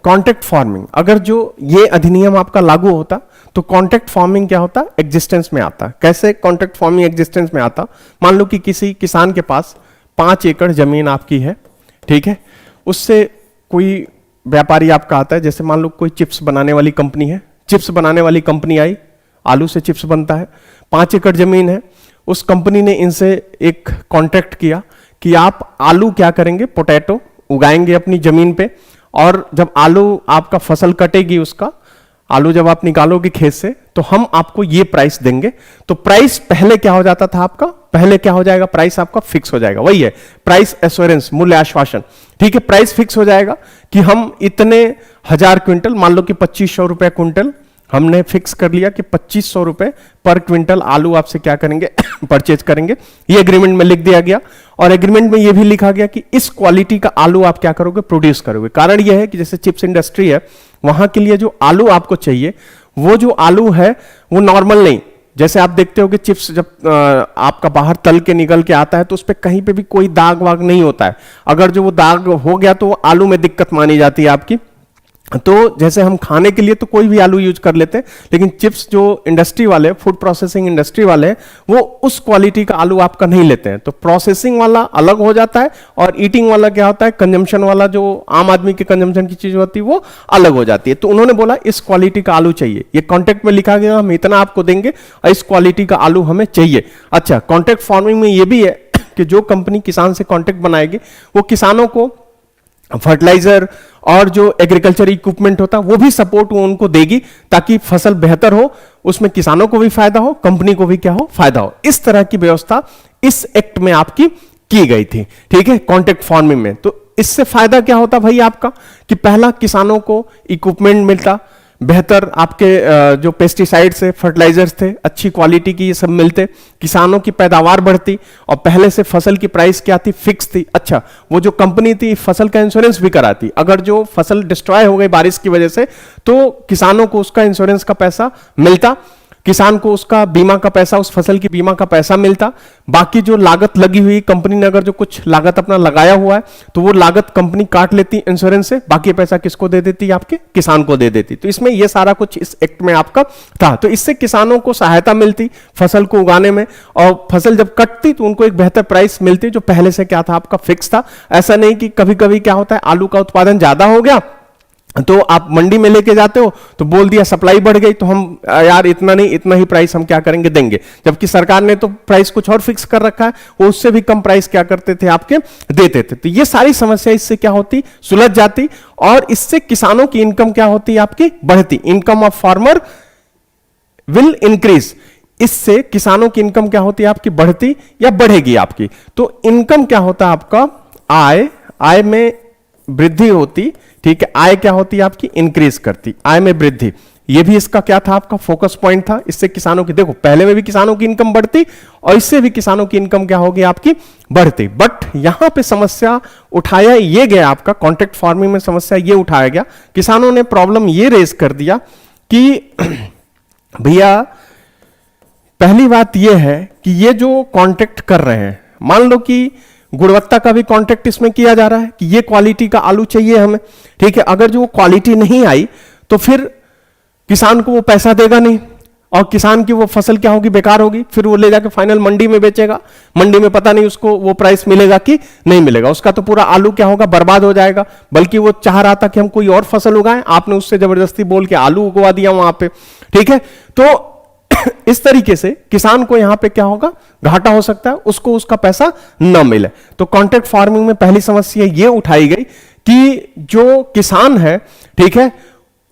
कॉन्ट्रैक्ट फार्मिंग। अगर जो ये अधिनियम आपका लागू होता तो कॉन्ट्रैक्ट फार्मिंग क्या होता, एग्जिस्टेंस में आता। कैसे कॉन्ट्रैक्ट फार्मिंग एग्जिस्टेंस में आता, मान लो कि किसी किसान के पास 5 एकड़ जमीन आपकी है, ठीक है, उससे कोई व्यापारी आपका आता है, जैसे मान लो कोई चिप्स बनाने वाली कंपनी है, चिप्स बनाने वाली कंपनी आई, आलू से चिप्स बनता है, 5 एकड़ जमीन है, उस कंपनी ने इनसे एक कॉन्ट्रैक्ट किया कि आप आलू क्या करेंगे, पोटैटो उगाएंगे अपनी जमीन पे, और जब आलू आपका फसल कटेगी, उसका आलू जब आप निकालोगे खेत से, तो हम आपको ये प्राइस देंगे। तो प्राइस पहले क्या हो जाता था आपका, पहले क्या हो जाएगा, प्राइस आपका फिक्स हो जाएगा, वही है प्राइस एश्योरेंस, मूल्य आश्वासन, ठीक है। प्राइस फिक्स हो जाएगा कि हम इतने 1000 क्विंटल, मान लो कि 2500 रुपए क्विंटल, हमने फिक्स कर लिया कि 2500 रुपए पर क्विंटल आलू आपसे क्या करेंगे परचेज करेंगे। ये एग्रीमेंट में लिख दिया गया, और एग्रीमेंट में ये भी लिखा गया कि इस क्वालिटी का आलू आप क्या करोगे, प्रोड्यूस करोगे। कारण ये है कि जैसे चिप्स इंडस्ट्री है, वहां के लिए जो आलू आपको चाहिए, वो जो आलू है वो नॉर्मल नहीं, जैसे आप देखते हो कि चिप्स जब आपका बाहर तल के निकल के आता है तो उस पर कहीं पे भी कोई दाग वाग नहीं होता है। अगर जो वो दाग हो गया तो वो आलू में दिक्कत मानी जाती है आपकी। तो जैसे हम खाने के लिए तो कोई भी आलू यूज कर लेते हैं, लेकिन चिप्स जो इंडस्ट्री वाले, फूड प्रोसेसिंग इंडस्ट्री वाले, वो उस क्वालिटी का आलू आपका नहीं लेते हैं। तो प्रोसेसिंग वाला अलग हो जाता है और ईटिंग वाला क्या होता है, कंजम्पशन वाला, जो आम आदमी के कंजम्पशन की चीज होती है वो अलग हो जाती है। तो उन्होंने बोला इस क्वालिटी का आलू चाहिए, ये कॉन्ट्रैक्ट में लिखा गया, हम इतना आपको देंगे और इस क्वालिटी का आलू हमें चाहिए। अच्छा, कॉन्ट्रैक्ट फार्मिंग में ये भी है कि जो कंपनी किसान से कॉन्ट्रैक्ट बनाएगी वो किसानों को फर्टिलाइजर और जो एग्रीकल्चर इक्विपमेंट होता है वो भी सपोर्ट वो उनको देगी, ताकि फसल बेहतर हो, उसमें किसानों को भी फायदा हो, कंपनी को भी क्या हो, फायदा हो। इस तरह की व्यवस्था इस एक्ट में आपकी की गई थी, ठीक है, कॉन्ट्रैक्ट फार्मिंग में। तो इससे फायदा क्या होता भाई आपका, कि पहला किसानों को इक्विपमेंट मिलता, बेहतर आपके जो पेस्टिसाइड्स थे, फर्टिलाइजर्स थे, अच्छी क्वालिटी की ये सब मिलते, किसानों की पैदावार बढ़ती, और पहले से फसल की प्राइस क्या थी, फिक्स थी। अच्छा, वो जो कंपनी थी फसल का इंश्योरेंस भी कराती, अगर जो फसल डिस्ट्रॉय हो गई बारिश की वजह से तो किसानों को उसका इंश्योरेंस का पैसा मिलता, किसान को उसका बीमा का पैसा, उस फसल की बीमा का पैसा मिलता। बाकी जो लागत लगी हुई, कंपनी ने अगर जो कुछ लागत अपना लगाया हुआ है तो वो लागत कंपनी काट लेती इंश्योरेंस से, बाकी पैसा किसको दे देती, आपके किसान को दे देती। तो इसमें ये सारा कुछ इस एक्ट में आपका था। तो इससे किसानों को सहायता मिलती फसल को उगाने में, और फसल जब कटती तो उनको एक बेहतर प्राइस मिलती, जो पहले से क्या था आपका फिक्स था। ऐसा नहीं कि कभी कभी क्या होता है, आलू का उत्पादन ज्यादा हो गया तो आप मंडी में लेके जाते हो तो बोल दिया सप्लाई बढ़ गई तो हम यार इतना नहीं, इतना ही प्राइस हम क्या करेंगे, देंगे, जबकि सरकार ने तो प्राइस कुछ और फिक्स कर रखा है, वो उससे भी कम प्राइस क्या करते थे आपके देते थे। तो ये सारी समस्या इससे क्या होती, सुलझ जाती, और इससे किसानों की इनकम क्या होती आपकी बढ़ती, income of farmer will increase. इससे किसानों की इनकम क्या होती है आपकी बढ़ती या बढ़ेगी आपकी। तो इनकम क्या होता है आपका, आय, आय में वृद्धि होती, ठीक है, आय क्या होती है आपकी इंक्रीज करती, आय में वृद्धि। ये भी इसका क्या था आपका फोकस पॉइंट था। इससे किसानों की, देखो पहले में भी किसानों की इनकम बढ़ती और इससे भी किसानों की इनकम क्या होगी आपकी बढ़ती। बट यहां पे समस्या उठाया ये गया आपका कॉन्ट्रैक्ट फार्मिंग में, समस्या ये उठाया गया, किसानों ने प्रॉब्लम ये रेज कर दिया कि भैया पहली बात यह है कि ये जो कॉन्ट्रैक्ट कर रहे हैं, मान लो कि गुणवत्ता का भी कॉन्ट्रैक्ट इसमें किया जा रहा है कि ये क्वालिटी का आलू चाहिए हमें, ठीक है, अगर जो क्वालिटी नहीं आई तो फिर किसान को वो पैसा देगा नहीं और किसान की वो फसल क्या होगी, बेकार होगी, फिर वो ले जाके फाइनल मंडी में बेचेगा, मंडी में पता नहीं उसको वो प्राइस मिलेगा कि नहीं मिलेगा, उसका तो पूरा आलू क्या होगा, बर्बाद हो जाएगा। बल्कि वो चाह रहा था कि हम कोई और फसल उगाएं, आपने उससे जबरदस्ती बोल के आलू उगवा दिया वहां पे, ठीक है। तो इस तरीके से किसान को यहां पे क्या होगा, घाटा हो सकता है, उसको उसका पैसा न मिले। तो कॉन्ट्रैक्ट फार्मिंग में पहली समस्या ये उठाई गई कि जो किसान है, ठीक है,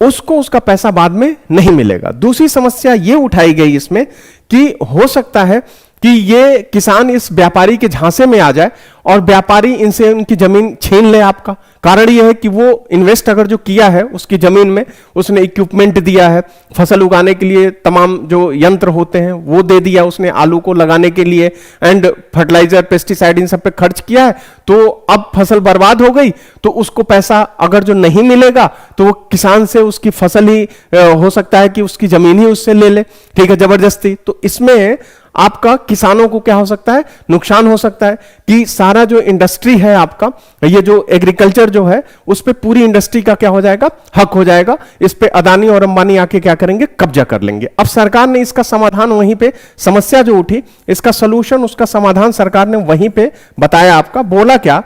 उसको उसका पैसा बाद में नहीं मिलेगा। दूसरी समस्या ये उठाई गई इसमें कि हो सकता है कि ये किसान इस व्यापारी के झांसे में आ जाए और व्यापारी इनसे उनकी जमीन छीन ले आपका। कारण यह है कि वो इन्वेस्ट अगर जो किया है उसकी जमीन में, उसने इक्विपमेंट दिया है, फसल उगाने के लिए तमाम जो यंत्र होते हैं वो दे दिया उसने आलू को लगाने के लिए, एंड फर्टिलाइजर पेस्टिसाइड इन सब पे खर्च किया है, तो अब फसल बर्बाद हो गई तो उसको पैसा अगर जो नहीं मिलेगा तो वो किसान से उसकी फसल ही हो सकता है कि उसकी जमीन ही उससे ले ले, ठीक है, जबरदस्ती। तो इसमें आपका किसानों को क्या हो सकता है, नुकसान हो सकता है कि सारा जो इंडस्ट्री है आपका, ये जो एग्रीकल्चर जो है उस पे पूरी इंडस्ट्री का क्या हो जाएगा, हक हो जाएगा, इस पे अदानी और अंबानी आके क्या करेंगे, कब्जा कर लेंगे। अब सरकार ने इसका समाधान वहीं पे, समस्या जो उठी इसका सलूशन, उसका समाधान सरकार ने वहीं पे बताया आपका। बोला क्या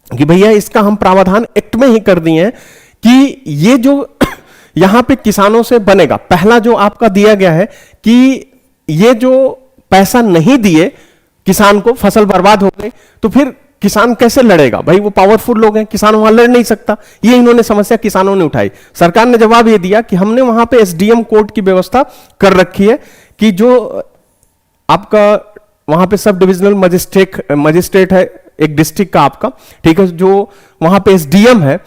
कि भैया इसका हम प्रावधान एक्ट में ही कर दिए हैं कि ये जो यहां पे किसानों से बनेगा, पहला जो आपका दिया गया है कि ये जो पैसा नहीं दिए किसान को, फसल बर्बाद हो गई, तो फिर किसान कैसे लड़ेगा, भाई वो पावरफुल लोग हैं, किसान वहां लड़ नहीं सकता। ये इन्होंने समस्या किसानों ने उठाई। सरकार ने जवाब ये दिया कि हमने वहां पे एसडीएम कोर्ट की व्यवस्था कर रखी है कि जो आपका वहां पे सब डिविजनल मजिस्ट्रेट है एक डिस्ट्रिक्ट का आपका, ठीक है, जो वहां पे एसडीएम है,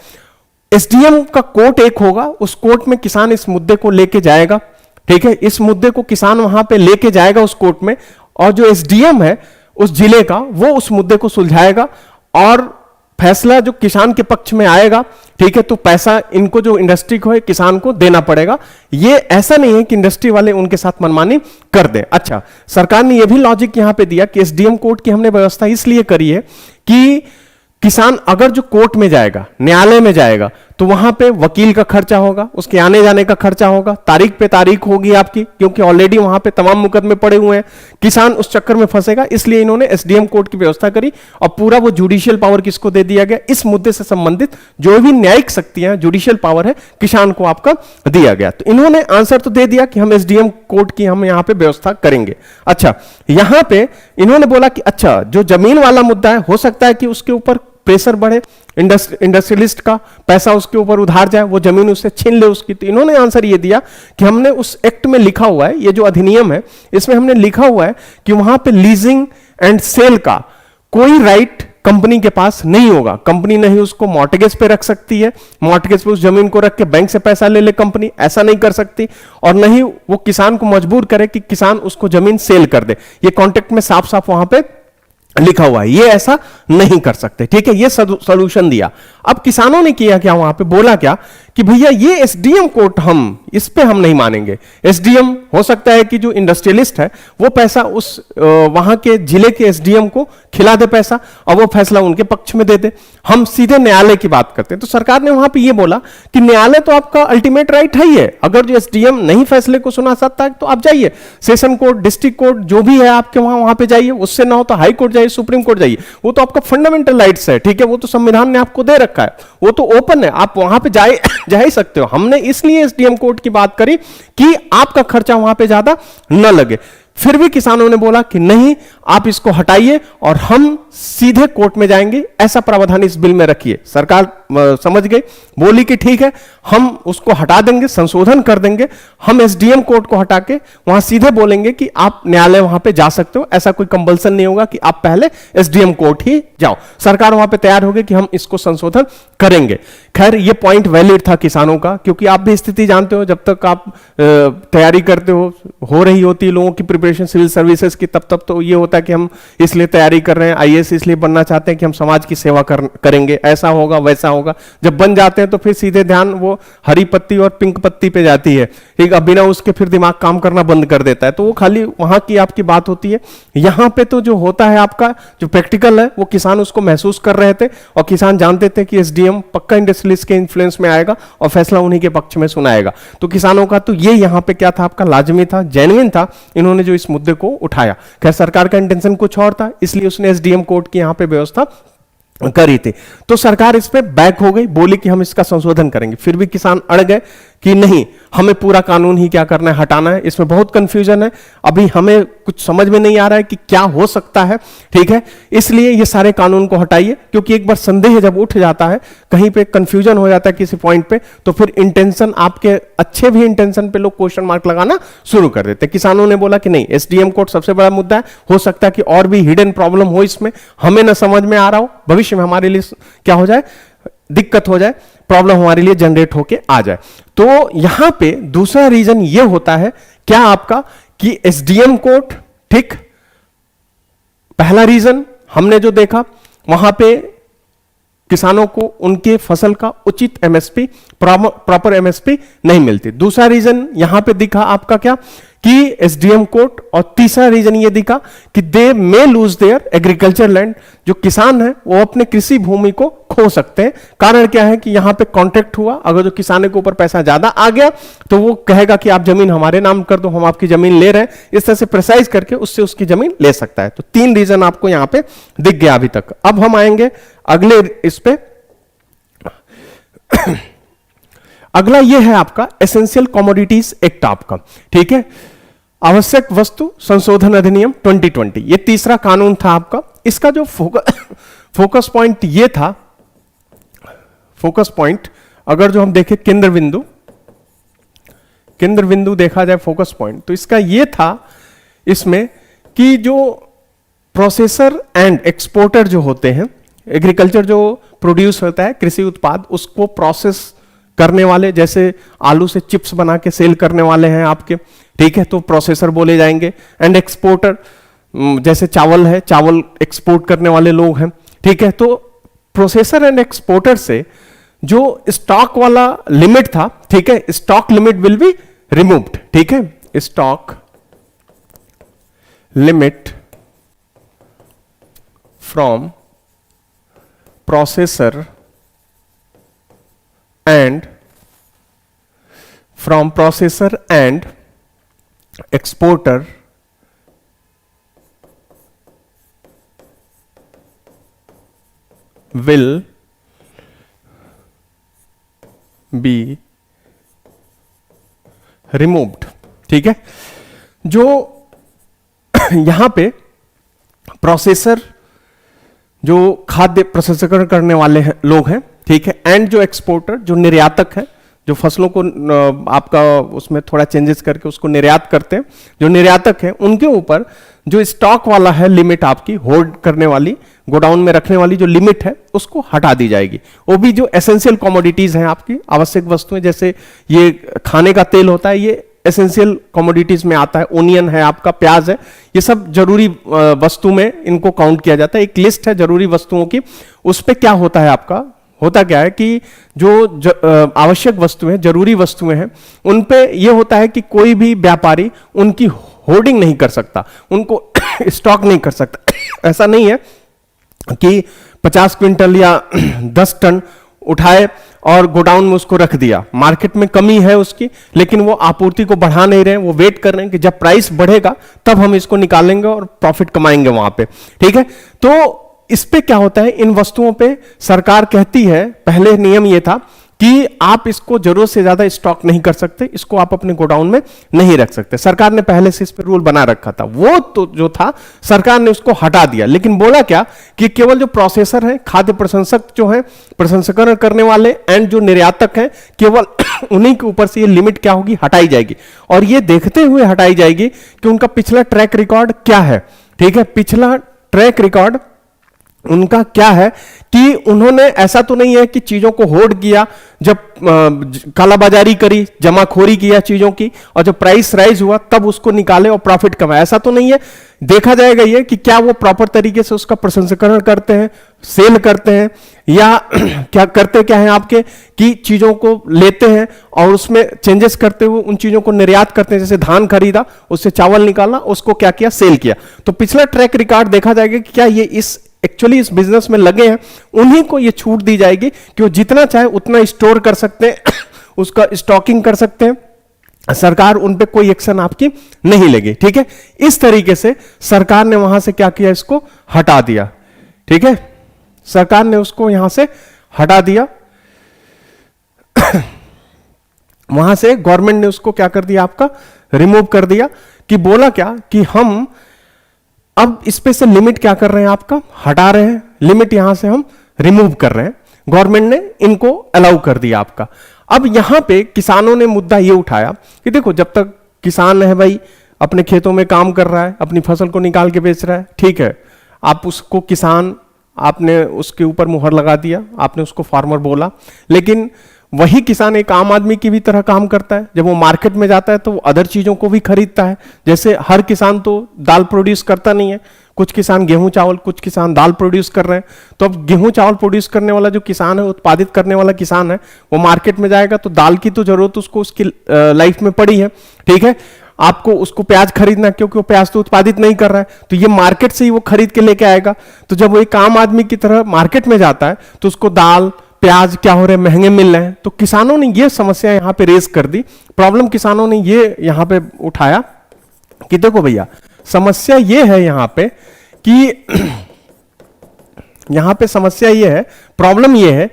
एसडीएम का कोर्ट एक होगा, उस कोर्ट में किसान इस मुद्दे को लेके जाएगा, ठीक है, इस मुद्दे को किसान वहां पे लेके जाएगा उस कोर्ट में, और जो एसडीएम है उस जिले का वो उस मुद्दे को सुलझाएगा और फैसला जो किसान के पक्ष में आएगा, ठीक है, तो पैसा इनको जो इंडस्ट्री को है किसान को देना पड़ेगा। ये ऐसा नहीं है कि इंडस्ट्री वाले उनके साथ मनमानी कर दें। अच्छा, सरकार ने यह भी लॉजिक यहां पे दिया कि एसडीएम कोर्ट की हमने व्यवस्था इसलिए करी है कि किसान अगर जो कोर्ट में जाएगा, न्यायालय में जाएगा, तो वहां पे वकील का खर्चा होगा, उसके आने जाने का खर्चा होगा, तारीख पे तारीख होगी आपकी, क्योंकि ऑलरेडी वहां पे तमाम मुकदमे पड़े हुए हैं, किसान उस चक्कर में फंसेगा। इसलिए इन्होंने एसडीएम कोर्ट की व्यवस्था करी और पूरा वो जुडिशियल पावर किसको दे दिया गया, इस मुद्दे से संबंधित जो भी न्यायिक शक्तियां, जुडिशियल पावर है, किसान को आपका दिया गया। तो इन्होंने आंसर तो दे दिया कि हम एसडीएम कोर्ट की हम यहां पे व्यवस्था करेंगे। अच्छा, यहां पे इन्होंने बोला कि अच्छा जो जमीन वाला मुद्दा है, हो सकता है कि उसके ऊपर प्रेशर बढ़े, इंडस्ट्रियलिस्ट का पैसा उसके ऊपर उधार जाए, वो जमीन उससे छीन ले उसकी। तो इन्होंने आंसर ये दिया कि हमने उस एक्ट में लिखा हुआ है, ये जो अधिनियम है इसमें हमने लिखा हुआ है कि वहां पे लीजिंग एंड सेल का कोई राइट कंपनी के पास नहीं होगा। कंपनी नहीं उसको मॉर्टगेज पे रख सकती है, मॉर्टगेज पे उस जमीन को रख के बैंक से पैसा ले ले कंपनी, ऐसा नहीं कर सकती। और नहीं वो किसान को मजबूर करे कि किसान उसको जमीन सेल कर दे, ये कॉन्ट्रैक्ट में साफ साफ वहां पे लिखा हुआ है, ये ऐसा नहीं कर सकते, ठीक है। ये सॉल्यूशन दिया। अब किसानों ने किया क्या, वहां पे बोला क्या कि भैया ये एसडीएम कोर्ट हम इस पे हम नहीं मानेंगे। एसडीएम हो सकता है कि जो इंडस्ट्रियलिस्ट है वो पैसा उस वहां के जिले के एसडीएम को खिला दे पैसा और वो फैसला उनके पक्ष में दे दे, हम सीधे न्यायालय की बात करते हैं। तो सरकार ने वहां पे ये बोला कि न्यायालय तो आपका अल्टीमेट राइट है ही है, अगर जो एसडीएम नहीं फैसले को सुना सकता है तो आप जाइए सेशन कोर्ट, डिस्ट्रिक्ट कोर्ट जो भी है आपके वहां पे जाइए, उससे ना हो तो हाई कोर्ट जाइए, सुप्रीम कोर्ट जाइए, वो तो आपका फंडामेंटल राइट्स है, ठीक है, वो तो संविधान ने आपको दे रखा है, वो तो ओपन है, आप वहां पे जाए जा ही सकते हो। हमने इसलिए एसडीएम कोड की बात करी कि आपका खर्चा वहां पे ज्यादा न लगे। फिर भी किसानों ने बोला कि नहीं, आप इसको हटाइए और हम सीधे कोर्ट में जाएंगे, ऐसा प्रावधान इस बिल में रखिए। सरकार समझ गई, बोली कि ठीक है, हम उसको हटा देंगे, संशोधन कर देंगे, हम एसडीएम कोर्ट को हटा के वहां सीधे बोलेंगे कि आप न्यायालय वहां पे जा सकते हो, ऐसा कोई कंपल्सन नहीं होगा कि आप पहले एसडीएम कोर्ट ही जाओ। सरकार वहां पे तैयार होगी कि हम इसको संशोधन करेंगे। खैर, ये पॉइंट वैलिड था किसानों का, क्योंकि आप भी स्थिति जानते हो, जब तक आप तैयारी करते हो रही होती है लोगों की प्रिपरेशन सिविल सर्विसेज की, तब तो ये होता है कि हम इसलिए तैयारी कर रहे हैं, आईएएस इसलिए बनना चाहते हैं कि हम समाज की सेवा करेंगे, ऐसा होगा वैसा होगा। जब बन जाते हैं तो फिर सीधे ध्यान वो हरी पत्ती और पिंक पत्ती पे जाती है, ठीक। अब बिना उसके फिर दिमाग काम करना बंद कर देता है, तो वो खाली वहां की आपकी बात होती है। यहां पे तो जो होता है आपका जो प्रैक्टिकल है, वो किसान उसको महसूस कर रहे थे और किसान जानते थे कि एसडीएम पक्का इंडस्ट्रियलिस्ट के इन्फ्लुएंस में आएगा और फैसला उन्हीं के पक्ष में सुनाएगा। तो किसानों का तो ये यहां पे क्या था, आपका लाजमी था, जेन्युइन था, इन्होंने जो इस मुद्दे को उठाया। खैर, सरकार का इंटेंशन कुछ और था, इसलिए उसने एसडीएम कोर्ट की यहां पे व्यवस्था करी थी। तो सरकार इस पे बैक हो गई, बोली कि हम इसका संशोधन करेंगे। फिर भी किसान अड़ गए कि नहीं, हमें पूरा कानून ही क्या करना है, हटाना है। इसमें बहुत कंफ्यूजन है, अभी हमें कुछ समझ में नहीं आ रहा है कि क्या हो सकता है, ठीक है। इसलिए ये सारे कानून को हटाइए, क्योंकि एक बार संदेह जब उठ जाता है, कहीं पे कंफ्यूजन हो जाता है किसी पॉइंट पे, तो फिर इंटेंशन, आपके अच्छे भी इंटेंशन पे लोग क्वेश्चन मार्क लगाना शुरू कर देते हैं। किसानों ने बोला कि नहीं, एसडीएम कोड सबसे बड़ा मुद्दा है, हो सकता है कि और भी हिडन प्रॉब्लम हो इसमें, हमें ना समझ में आ रहा हो, भविष्य में हमारे लिए क्या हो जाए, दिक्कत हो जाए, प्रॉब्लम हमारे लिए जनरेट होके आ जाए। तो यहां पे दूसरा रीजन ये होता है क्या आपका, कि एसडीएम कोड, ठीक। पहला रीजन हमने जो देखा, वहां पे किसानों को उनके फसल का उचित एमएसपी, प्रॉपर एमएसपी नहीं मिलती। दूसरा रीजन यहां पे दिखा आपका क्या, कि एसडीएम कोर्ट, और तीसरा रीजन ये दिखा कि they may lose their agriculture land, जो किसान है वो अपने कृषि भूमि को खो सकते हैं। कारण क्या है कि यहां पे कॉन्ट्रैक्ट हुआ, अगर जो किसानों के ऊपर पैसा ज्यादा आ गया तो वो कहेगा कि आप जमीन हमारे नाम कर दो, हम आपकी जमीन ले रहे हैं, इस तरह से प्रिसाइज करके उससे उसकी जमीन ले सकता है। तो तीन रीजन आपको यहां पे दिख गया अभी तक। अब हम आएंगे अगले इस पे। अगला ये है आपका एसेंशियल कमोडिटीज एक्ट आपका, ठीक है, आवश्यक वस्तु संशोधन अधिनियम 2020, ये तीसरा कानून था आपका। इसका जो फोकस पॉइंट ये था, फोकस पॉइंट अगर जो हम देखें केंद्र बिंदु देखा जाए फोकस पॉइंट, तो इसका ये था इसमें कि जो प्रोसेसर एंड एक्सपोर्टर जो होते हैं, एग्रीकल्चर जो प्रोड्यूस होता है कृषि उत्पाद, उसको प्रोसेस करने वाले, जैसे आलू से चिप्स बना के सेल करने वाले हैं आपके, ठीक है, तो प्रोसेसर बोले जाएंगे। एंड एक्सपोर्टर, जैसे चावल है, चावल एक्सपोर्ट करने वाले लोग हैं, ठीक है। तो प्रोसेसर एंड एक्सपोर्टर से जो स्टॉक वाला लिमिट था, ठीक है, stock limit will be removed, ठीक है, stock limit from processor and from processor and exporter will be removed, ठीक है। जो यहां पे प्रोसेसर, जो खाद्य प्रसंस्करण करने वाले हैं लोग हैं, ठीक है, एंड जो एक्सपोर्टर, जो निर्यातक है, जो फसलों को आपका उसमें थोड़ा चेंजेस करके उसको निर्यात करते हैं, जो निर्यातक है, उनके ऊपर जो स्टॉक वाला है लिमिट, आपकी होल्ड करने वाली, गोडाउन में रखने वाली जो लिमिट है, उसको हटा दी जाएगी। वो भी जो एसेंशियल कमोडिटीज हैं आपकी, आवश्यक वस्तुएं, जैसे ये खाने का तेल होता है, ये एसेंशियल कमोडिटीज में आता है, ओनियन है आपका, प्याज है, ये सब जरूरी वस्तु में इनको काउंट किया जाता है। एक लिस्ट है जरूरी वस्तुओं की, उस पर क्या होता है आपका, होता क्या है कि जो आवश्यक वस्तुएं, जरूरी वस्तुएं हैं, उन पे ये होता है कि कोई भी व्यापारी उनकी होर्डिंग नहीं कर सकता, उनको स्टॉक नहीं कर सकता। ऐसा नहीं है कि 50 क्विंटल या 10 टन उठाए और गोडाउन में उसको रख दिया, मार्केट में कमी है उसकी, लेकिन वो आपूर्ति को बढ़ा नहीं रहे, वो वेट कर रहे हैं कि जब प्राइस बढ़ेगा तब हम इसको निकालेंगे और प्रॉफिट कमाएंगे वहां पे, ठीक है। तो इस पे क्या होता है, इन वस्तुओं पे सरकार कहती है, पहले नियम ये था कि आप इसको जरूरत से ज्यादा स्टॉक नहीं कर सकते, इसको आप अपने गोडाउन में नहीं रख सकते। सरकार ने पहले से इस पर रूल बना रखा था, वो तो जो था सरकार ने उसको हटा दिया, लेकिन बोला क्या कि केवल जो प्रोसेसर है, खाद्य प्रसंस्करण जो है, प्रसंस्करण करने वाले एंड जो निर्यातक हैं, केवल उन्हीं के ऊपर से ये लिमिट क्या होगी, हटाई जाएगी। और ये देखते हुए हटाई जाएगी कि उनका पिछला ट्रैक रिकॉर्ड क्या है। ठीक है, पिछला ट्रैक रिकॉर्ड उनका क्या है कि उन्होंने ऐसा तो नहीं है कि चीजों को होल्ड किया, जब कालाबाजारी करी, जमाखोरी किया चीजों की, और जब प्राइस राइज हुआ तब उसको निकाले और प्रॉफिट कमाए, ऐसा तो नहीं है। देखा जाएगा ये कि क्या वो प्रॉपर तरीके से उसका प्रसंस्करण करते हैं, सेल करते हैं, या क्या करते क्या है आपके कि चीजों को लेते हैं और उसमें चेंजेस करते हुए उन चीजों को निर्यात करते हैं। जैसे धान खरीदा, उससे चावल निकाला, उसको क्या किया, सेल किया। तो पिछला ट्रैक रिकॉर्ड देखा जाएगा कि क्या ये एक्चुअली इस बिजनेस में लगे हैं, उन्हीं को ये छूट दी जाएगी कि वो जितना चाहे उतना स्टोर कर सकते हैं, उसका स्टॉकिंग कर सकते हैं, सरकार उन पे कोई एक्शन आपकी नहीं लेगी। ठीक है, इस तरीके से सरकार ने वहां से क्या किया, इसको हटा दिया। ठीक है, सरकार ने उसको यहां से हटा दिया। वहां से गवर्नमेंट ने उसको क्या कर दिया, आपका रिमूव कर दिया, कि बोला क्या कि हम अब इस पे से लिमिट क्या कर रहे हैं, आपका हटा रहे हैं, लिमिट यहां से हम रिमूव कर रहे हैं। गवर्नमेंट ने इनको अलाउ कर दिया आपका। अब यहां पे किसानों ने मुद्दा ये उठाया कि देखो, जब तक किसान है भाई, अपने खेतों में काम कर रहा है, अपनी फसल को निकाल के बेच रहा है, ठीक है, आप उसको किसान, आपने उसके ऊपर मुहर लगा दिया, आपने उसको फार्मर बोला, लेकिन वही किसान एक आम आदमी की भी तरह काम करता है। जब वो मार्केट में जाता है तो वो अदर चीजों को भी खरीदता है। जैसे हर किसान तो दाल प्रोड्यूस करता नहीं है, कुछ किसान गेहूं चावल, कुछ किसान दाल प्रोड्यूस कर रहे हैं। तो अब गेहूं चावल प्रोड्यूस करने वाला जो किसान है, उत्पादित करने वाला किसान है, वो मार्केट में जाएगा तो दाल की तो जरूरत उसको उसकी लाइफ में पड़ी है। ठीक है, आपको उसको प्याज खरीदना, क्योंकि वो प्याज तो उत्पादित नहीं कर रहा है, तो ये मार्केट से ही वो खरीद के लेके आएगा। तो जब वो एक आम आदमी की तरह मार्केट में जाता है तो उसको दाल प्याज क्या हो रहे हैं, महंगे मिल रहे हैं। तो किसानों ने ये समस्या यहां पे रेज कर दी, प्रॉब्लम किसानों ने ये यहां पे उठाया कि देखो भैया, समस्या ये है यहां पे कि यहां पे समस्या ये है, प्रॉब्लम ये है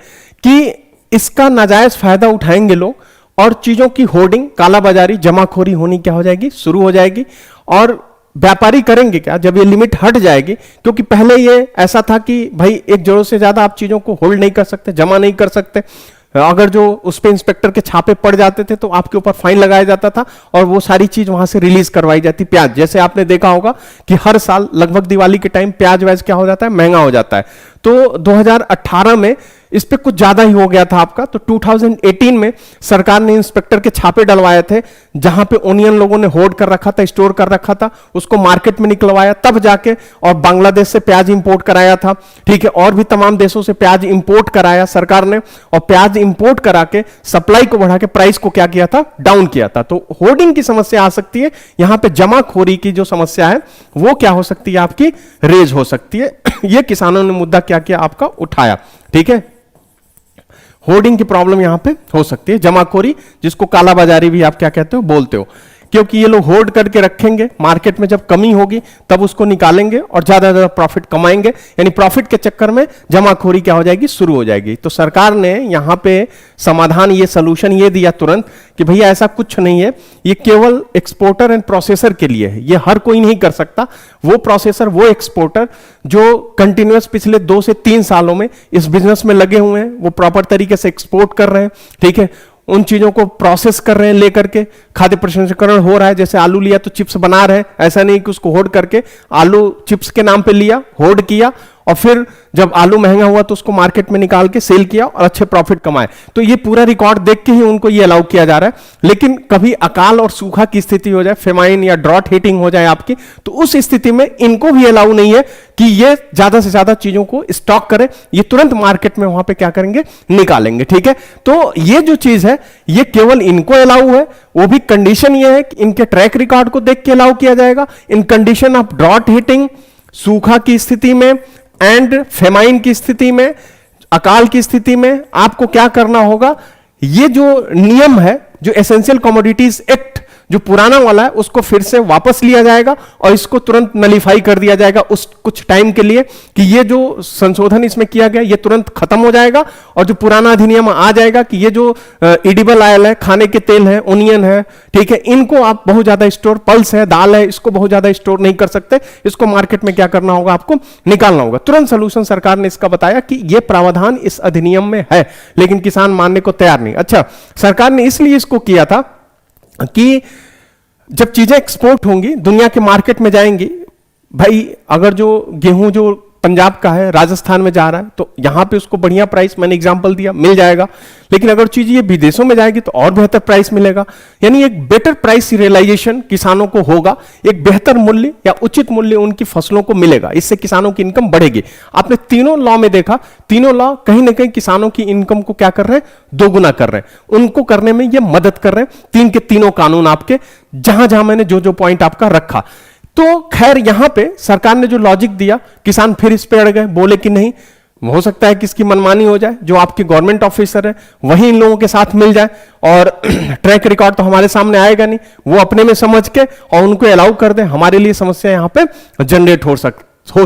कि इसका नाजायज फायदा उठाएंगे लोग और चीजों की होर्डिंग, कालाबाजारी, जमाखोरी होनी क्या हो जाएगी, शुरू हो जाएगी। और व्यापारी करेंगे क्या जब ये लिमिट हट जाएगी, क्योंकि पहले ये ऐसा था कि भाई एक जरूरत से ज्यादा आप चीजों को होल्ड नहीं कर सकते, जमा नहीं कर सकते। अगर जो उस पे इंस्पेक्टर के छापे पड़ जाते थे तो आपके ऊपर फाइन लगाया जाता था और वो सारी चीज वहां से रिलीज करवाई जाती। प्याज, जैसे आपने देखा होगा कि हर साल लगभग दिवाली के टाइम प्याज वैज क्या हो जाता है, महंगा हो जाता है। तो 2018 में इस पे कुछ ज्यादा ही हो गया था आपका। तो 2018 में सरकार ने इंस्पेक्टर के छापे डलवाए थे, जहां पे ओनियन लोगों ने होल्ड कर रखा था, स्टोर कर रखा था, उसको मार्केट में निकलवाया, तब जाके, और बांग्लादेश से प्याज इंपोर्ट कराया था। ठीक है, और भी तमाम देशों से प्याज इंपोर्ट कराया सरकार ने, और प्याज इंपोर्ट करा के सप्लाई को बढ़ा के प्राइस को क्या किया था, डाउन किया था। तो होर्डिंग की समस्या आ सकती है, यहां पे जमाखोरी की जो समस्या है वो क्या हो सकती है, आपकी रेज हो सकती है। ये किसानों ने मुद्दा क्या किया, आपका उठाया। ठीक है, होर्डिंग की प्रॉब्लम यहां पे हो सकती है, जमाखोरी, जिसको कालाबाजारी भी आप क्या कहते हो, बोलते हो, क्योंकि ये लोग होल्ड करके रखेंगे, मार्केट में जब कमी होगी तब उसको निकालेंगे और ज्यादा ज्यादा प्रॉफिट कमाएंगे, यानी प्रॉफिट के चक्कर में जमाखोरी क्या हो जाएगी, शुरू हो जाएगी। तो सरकार ने यहां पे समाधान, ये सोल्यूशन ये दिया तुरंत कि भैया ऐसा कुछ नहीं है, ये केवल एक्सपोर्टर एंड प्रोसेसर के लिए है, ये हर कोई नहीं कर सकता। वो प्रोसेसर, वो एक्सपोर्टर जो कंटिन्यूअस पिछले 2 से 3 सालों में इस बिजनेस में लगे हुए हैं, वो प्रॉपर तरीके से एक्सपोर्ट कर रहे हैं, ठीक है, उन चीजों को प्रोसेस कर रहे हैं, लेकर के खाद्य प्रसंस्करण हो रहा है। जैसे आलू लिया तो चिप्स बना रहे हैं, ऐसा नहीं कि उसको होल्ड करके आलू चिप्स के नाम पे लिया, होल्ड किया, और फिर जब आलू महंगा हुआ तो उसको मार्केट में निकाल के सेल किया और अच्छे प्रॉफिट कमाए। तो ये पूरा रिकॉर्ड देख के ही उनको ये अलाउ किया जा रहा है। लेकिन कभी अकाल और सूखा की स्थिति हो जाए, फेमाइन या ड्रॉट हिटिंग हो जाए आपकी, तो उस स्थिति में इनको भी अलाउ नहीं है कि ये ज्यादा से ज्यादा चीजों को स्टॉक करें, ये तुरंत मार्केट में वहां पे क्या करेंगे, निकालेंगे। ठीक है, तो ये जो चीज है ये केवल इनको अलाउ है, वो भी कंडीशन ये है कि इनके ट्रैक रिकॉर्ड को देख के अलाउ किया जाएगा। इन कंडीशन ऑफ ड्रॉट हिटिंग, सूखा की स्थिति में एंड फेमाइन की स्थिति में, अकाल की स्थिति में आपको क्या करना होगा, ये जो नियम है, जो एसेंशियल कमोडिटीज एक्ट जो पुराना वाला है उसको फिर से वापस लिया जाएगा और इसको तुरंत नलीफाई कर दिया जाएगा उस कुछ टाइम के लिए, कि ये जो संशोधन इसमें किया गया ये तुरंत खत्म हो जाएगा और जो पुराना अधिनियम आ जाएगा कि ये जो एडिबल ऑयल है, खाने के तेल है, ओनियन है, ठीक है, इनको आप बहुत ज्यादा स्टोर, पल्स है, दाल है, इसको बहुत ज्यादा स्टोर नहीं कर सकते, इसको मार्केट में क्या करना होगा, आपको निकालना होगा। तुरंत सोल्यूशन सरकार ने इसका बताया कि यह प्रावधान इस अधिनियम में है, लेकिन किसान मानने को तैयार नहीं। अच्छा, सरकार ने इसलिए इसको किया था कि जब चीजें एक्सपोर्ट होंगी, दुनिया के मार्केट में जाएंगी, भाई अगर जो गेहूं जो पंजाब का है राजस्थान में जा रहा है तो यहां पे उसको बढ़िया प्राइस, मैंने एग्जांपल दिया, मिल जाएगा, लेकिन अगर चीज ये विदेशों में जाएगी तो और बेहतर प्राइस मिलेगा। यानी एक बेटर प्राइस रियलाइजेशन किसानों को होगा, एक बेहतर मूल्य या उचित मूल्य उनकी फसलों को मिलेगा, इससे किसानों की इनकम बढ़ेगी। आपने तीनों लॉ में देखा, तीनों लॉ कहीं ना कहीं किसानों की इनकम को क्या कर रहे हैं, दोगुना कर रहे हैं, उनको करने में ये मदद कर रहे हैं। तीन के तीनों कानून आपके, जहां जहां मैंने जो जो पॉइंट आपका रखा, तो खैर यहां पे सरकार ने जो लॉजिक दिया, किसान फिर इस पे अड़ गए, बोले कि नहीं, हो सकता है कि इसकी मनमानी हो जाए, जो आपके गवर्नमेंट ऑफिसर है वही इन लोगों के साथ मिल जाए और ट्रैक रिकॉर्ड तो हमारे सामने आएगा नहीं, वो अपने में समझ के और उनको अलाउ कर दे, हमारे लिए समस्या यहां पे जनरेट हो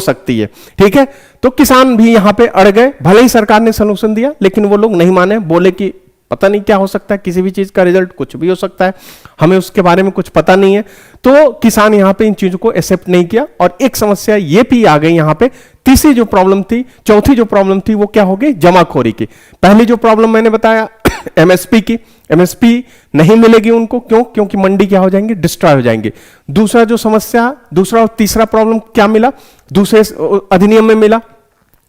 सकती है। ठीक है, तो किसान भी यहां पे अड़ गए, भले ही सरकार ने सोल्यूशन दिया लेकिन वो लोग नहीं माने, बोले कि पता नहीं क्या हो सकता है, किसी भी चीज का रिजल्ट कुछ भी हो सकता है, हमें उसके बारे में कुछ पता नहीं है। तो किसान यहां पे इन चीजों को एक्सेप्ट नहीं किया और एक समस्या ये भी आ गई यहां पे। तीसरी जो प्रॉब्लम थी, चौथी जो प्रॉब्लम थी, वो क्या हो गई, जमाखोरी की। पहली जो प्रॉब्लम मैंने बताया एमएसपी की, एमएसपी नहीं मिलेगी उनको, क्यों, क्योंकि मंडी क्या हो जाएंगे, डिस्ट्रॉय हो जाएंगे। दूसरा जो समस्या, दूसरा और तीसरा प्रॉब्लम क्या मिला, दूसरे अधिनियम में मिला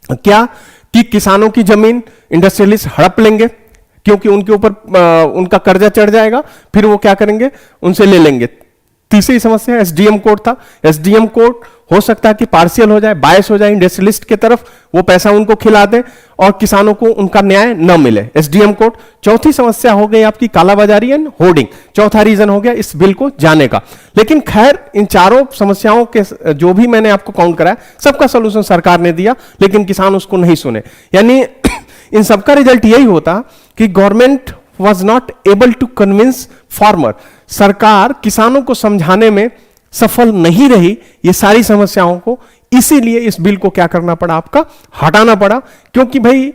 क्या, कि किसानों की जमीन इंडस्ट्रियलिस्ट हड़प लेंगे, क्योंकि उनके ऊपर उनका कर्जा चढ़ जाएगा, फिर वो क्या करेंगे, उनसे ले लेंगे। तीसरी समस्या एसडीएम कोड था, एसडीएम कोड हो सकता है कि पार्शियल हो जाए, बायस हो जाए इंडस्ट्रियलिस्ट के तरफ, वो पैसा उनको खिला दे और किसानों को उनका न्याय न मिले, एसडीएम कोड। चौथी समस्या हो गई आपकी कालाबाजारी एंड होर्डिंग, चौथा रीजन हो गया इस बिल को जाने का। लेकिन खैर इन चारों समस्याओं के जो भी मैंने आपको काउंट कराया, सबका सोल्यूशन सरकार ने दिया, लेकिन किसान उसको नहीं सुने। यानी इन सबका रिजल्ट यही होता कि government was not able to convince farmer, सरकार किसानों को समझाने में सफल नहीं रही ये सारी समस्याओं को, इसीलिए इस बिल को क्या करना पड़ा, आपका हटाना पड़ा। क्योंकि भाई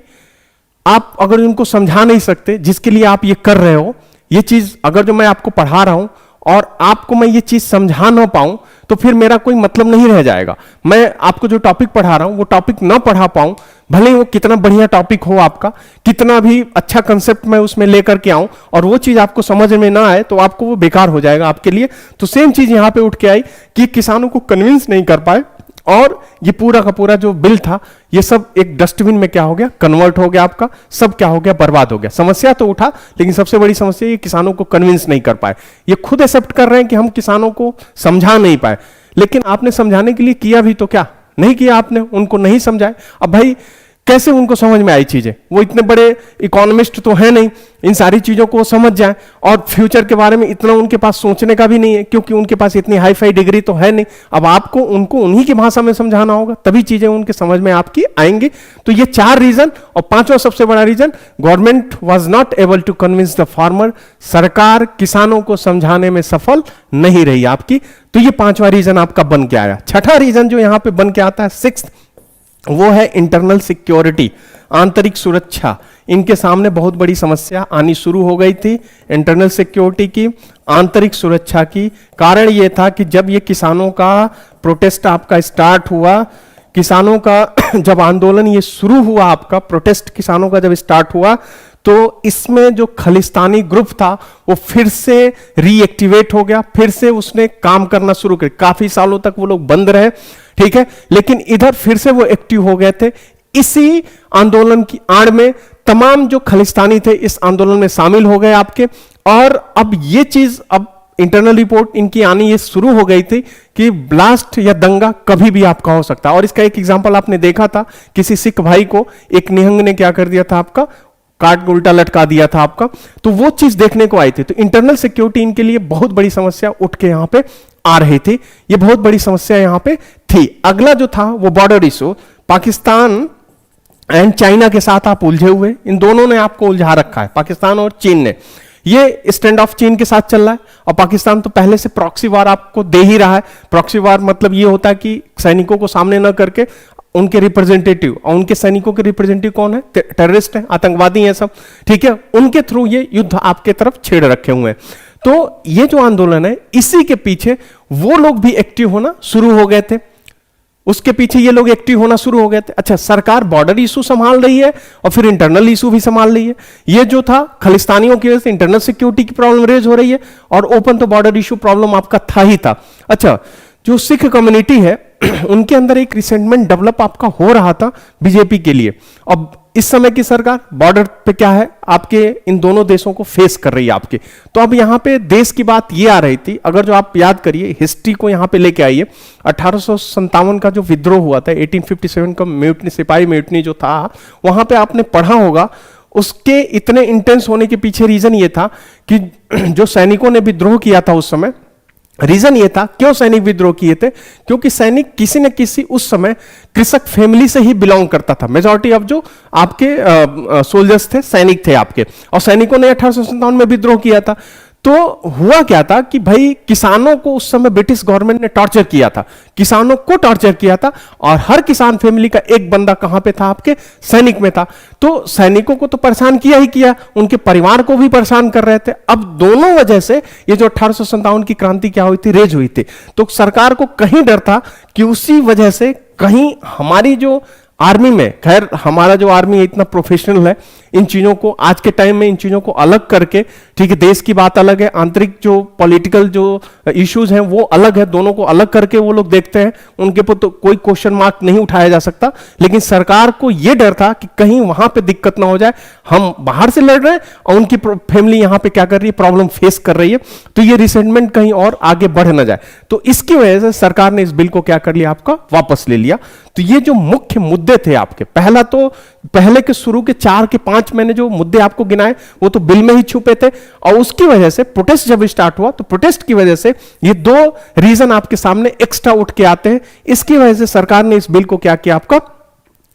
आप अगर उनको समझा नहीं सकते, जिसके लिए आप ये कर रहे हो, ये चीज अगर जो मैं आपको पढ़ा रहा हूं और आपको मैं ये चीज समझा ना पाऊं तो फिर मेरा कोई मतलब नहीं रह जाएगा। मैं आपको जो टॉपिक पढ़ा रहा हूं वो टॉपिक ना पढ़ा पाऊं, भले ही वो कितना बढ़िया टॉपिक हो आपका, कितना भी अच्छा कंसेप्ट मैं उसमें लेकर के आऊं और वो चीज आपको समझ में ना आए तो आपको वो बेकार हो जाएगा आपके लिए। तो सेम चीज यहां पे उठ के आई कि किसानों को कन्विंस नहीं कर पाए और ये पूरा का पूरा जो बिल था ये सब एक डस्टबिन में क्या हो गया, कन्वर्ट हो गया, आपका सब क्या हो गया, बर्बाद हो गया। समस्या तो उठा, लेकिन सबसे बड़ी समस्या ये किसानों को कन्विंस नहीं कर पाए। ये खुद एक्सेप्ट कर रहे हैं कि हम किसानों को समझा नहीं पाए, लेकिन आपने समझाने के लिए किया भी तो क्या नहीं किया, आपने उनको नहीं समझाया। अब भाई कैसे उनको समझ में आई चीजें, वो इतने बड़े इकोनॉमिस्ट तो है नहीं, इन सारी चीजों को समझ जाए और फ्यूचर के बारे में इतना उनके पास सोचने का भी नहीं है, क्योंकि उनके पास इतनी हाई फाई डिग्री तो है नहीं। अब आपको उनको उन्हीं की भाषा में समझाना होगा, तभी चीजें उनके समझ में आपकी आएंगी। तो ये चार रीजन, और पांचवा सबसे बड़ा reason, government was not able to convince the farmer, सरकार किसानों को समझाने में सफल नहीं रही आपकी। तो ये पांचवा रीजन आपका बन के आया। छठा रीजन जो यहां पे बन के आता है, सिक्स्थ, वो है इंटरनल सिक्योरिटी, आंतरिक सुरक्षा। इनके सामने बहुत बड़ी समस्या आनी शुरू हो गई थी इंटरनल सिक्योरिटी की, आंतरिक सुरक्षा की। कारण ये था कि जब ये किसानों का प्रोटेस्ट आपका स्टार्ट हुआ, किसानों का जब आंदोलन ये शुरू हुआ, आपका प्रोटेस्ट किसानों का जब स्टार्ट हुआ, तो इसमें जो खलिस्तानी ग्रुप था वो फिर से रीएक्टिवेट हो गया, फिर से उसने काम करना शुरू कर। काफी सालों तक वो लोग बंद रहे, ठीक है, लेकिन इधर फिर से वो एक्टिव हो गए थे। इसी आंदोलन की आड़ में तमाम जो खलिस्तानी थे इस आंदोलन में शामिल हो गए आपके। और अब ये चीज, अब इंटरनल रिपोर्ट इनकी आनी ये शुरू हो गई थी कि ब्लास्ट या दंगा कभी भी आपका हो सकता है। और इसका एक एग्जांपल आपने देखा था, किसी सिख भाई को एक निहंग ने क्या कर दिया था, आपका काट उल्टा लटका दिया था आपका। तो वो चीज देखने को आई थी। तो इंटरनल सिक्योरिटी इनके लिए बहुत बड़ी समस्या उठ के यहां पे आ रही थी, ये बहुत बड़ी समस्या यहां पे थी। अगला जो था वो border issue, Pakistan and China के साथ आप उलझे हुए, इन दोनों ने आपको उलझा रखा है, पाकिस्तान और चीन ने। ये स्टैंड ऑफ चीन के साथ चल रहा है, और पाकिस्तान तो पहले से प्रॉक्सी वार आपको दे ही रहा है। प्रॉक्सी वार मतलब ये होता है कि सैनिकों को सामने न करके उनके रिप्रेजेंटेटिव, और उनके सैनिकों के रिप्रेजेंटेटिव कौन है? टेररिस्ट है, आतंकवादी हैं सब, ठीक है, उनके थ्रू ये युद्ध आपके तरफ छेड़ रखे हुए हैं। तो ये जो आंदोलन है, इसी के पीछे वो लोग भी एक्टिव होना शुरू हो गए थे, उसके पीछे ये लोग एक्टिव होना शुरू हो गए थे। अच्छा, सरकार बॉर्डर इशू संभाल रही है और फिर इंटरनल इशू भी संभाल रही है। ये जो था खालिस्तानियों की वजह से इंटरनल सिक्योरिटी की प्रॉब्लम रेज हो रही है, और ओपन तो बॉर्डर इशू प्रॉब्लम आपका था ही था। अच्छा, जो सिख कम्युनिटी है उनके अंदर एक रिसेंटमेंट डेवलप आपका हो रहा था बीजेपी के लिए। अब इस समय की सरकार बॉर्डर पे क्या है आपके, इन दोनों देशों को फेस कर रही है आपके। तो अब यहां पे देश की बात ये आ रही थी, अगर जो आप याद करिए हिस्ट्री को यहां पे लेके आइए, 1857 का जो विद्रोह हुआ था, 1857 का म्यूटनी, सिपाही म्यूटनी जो था, वहां पे आपने पढ़ा होगा, उसके इतने इंटेंस होने के पीछे रीजन ये था कि जो सैनिकों ने विद्रोह किया था उस समय, रीजन ये था क्यों सैनिक विद्रोह किए थे, क्योंकि सैनिक किसी न किसी उस समय कृषक फैमिली से ही बिलोंग करता था। मेजॉरिटी ऑफ जो आपके सोल्जर्स थे, सैनिक थे आपके, और सैनिकों ने 1857 में विद्रोह किया था। तो हुआ क्या था कि भाई किसानों को उस समय ब्रिटिश गवर्नमेंट ने टॉर्चर किया था, किसानों को टॉर्चर किया था, और हर किसान फैमिली का एक बंदा कहां पे था? आपके सैनिक में था। तो सैनिकों को तो परेशान किया ही किया, उनके परिवार को भी परेशान कर रहे थे। अब दोनों वजह से ये जो 1857 की क्रांति क्या हुई थी, रेज हुई थी। तो सरकार को कहीं डर था कि उसी वजह से कहीं हमारी जो आर्मी में, खैर हमारा जो आर्मी है इतना प्रोफेशनल है, इन चीजों को आज के टाइम में इन चीजों को अलग करके, ठीक है, देश की बात अलग है, आंतरिक जो पॉलिटिकल जो इश्यूज हैं वो अलग है, दोनों को अलग करके वो लोग देखते हैं, उनके पर तो कोई क्वेश्चन मार्क नहीं उठाया जा सकता। लेकिन सरकार को यह डर था कि कहीं वहां पे दिक्कत ना हो जाए, हम बाहर से लड़ रहे हैं और उनकी फैमिली यहां पे क्या कर रही है, प्रॉब्लम फेस कर रही है, तो ये रिसेंटमेंट कहीं और आगे बढ़ ना जाए। तो इसकी वजह से सरकार ने इस बिल को क्या कर लिया, आपका वापस ले लिया। तो ये जो मुख्य मुद्दे थे आपके, पहला तो पहले के शुरू के 4 के 5 मैंने जो मुद्दे आपको गिनाए वो तो बिल में ही छुपे थे, और उसकी वजह से प्रोटेस्ट जब स्टार्ट हुआ तो प्रोटेस्ट की वजह से ये 2 रीजन आपके सामने एक्स्ट्रा उठ के आते हैं। इसकी वजह से सरकार ने इस बिल को क्या किया, आपका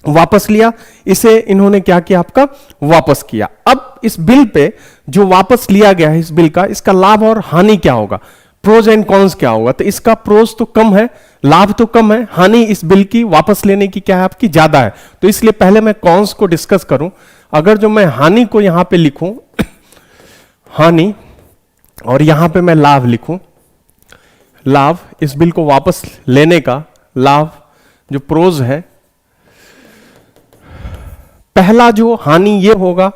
वापस लिया। इसे इन्होंने क्या किया, आपका वापस किया। अब इस बिल पे जो वापस लिया गया है इस बिल का, इसका लाभ और हानि क्या होगा, प्रोज एंड कॉन्स क्या होगा? तो इसका प्रोज तो कम है, लाभ तो कम है, हानि इस बिल की वापस लेने की क्या है, आपकी ज्यादा है। तो इसलिए पहले मैं कॉन्स को डिस्कस करूं। अगर जो मैं हानि को यहां पे लिखूं हानि, और यहां पे मैं लाभ लिखूं, लाभ इस बिल को वापस लेने का लाभ जो प्रोज है, पहला जो हानि ये होगा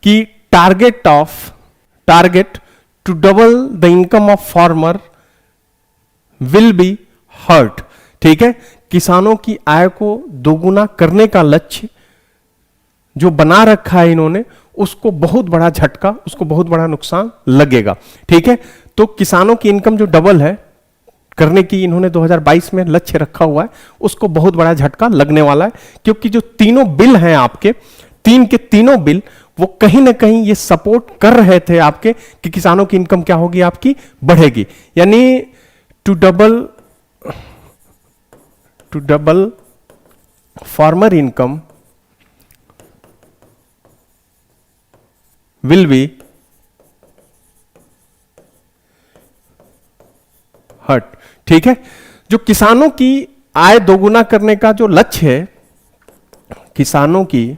कि target to double the income of farmer will be hurt. ठीक है, किसानों की आय को दोगुना करने का लक्ष्य जो बना रखा है इन्होंने, उसको बहुत बड़ा झटका, उसको बहुत बड़ा नुकसान लगेगा। ठीक है, तो किसानों की इनकम जो डबल है करने की इन्होंने 2022 में लक्ष्य रखा हुआ है, उसको बहुत बड़ा झटका लगने वाला है। क्योंकि जो तीनों बिल हैं आपके, 3 के तीनों बिल वो कहीं ना कहीं ये सपोर्ट कर रहे थे आपके कि किसानों की इनकम क्या होगी, आपकी बढ़ेगी। यानी to double farmer income will be hurt. ठीक है, जो किसानों की आय दोगुना करने का जो लक्ष्य है, किसानों की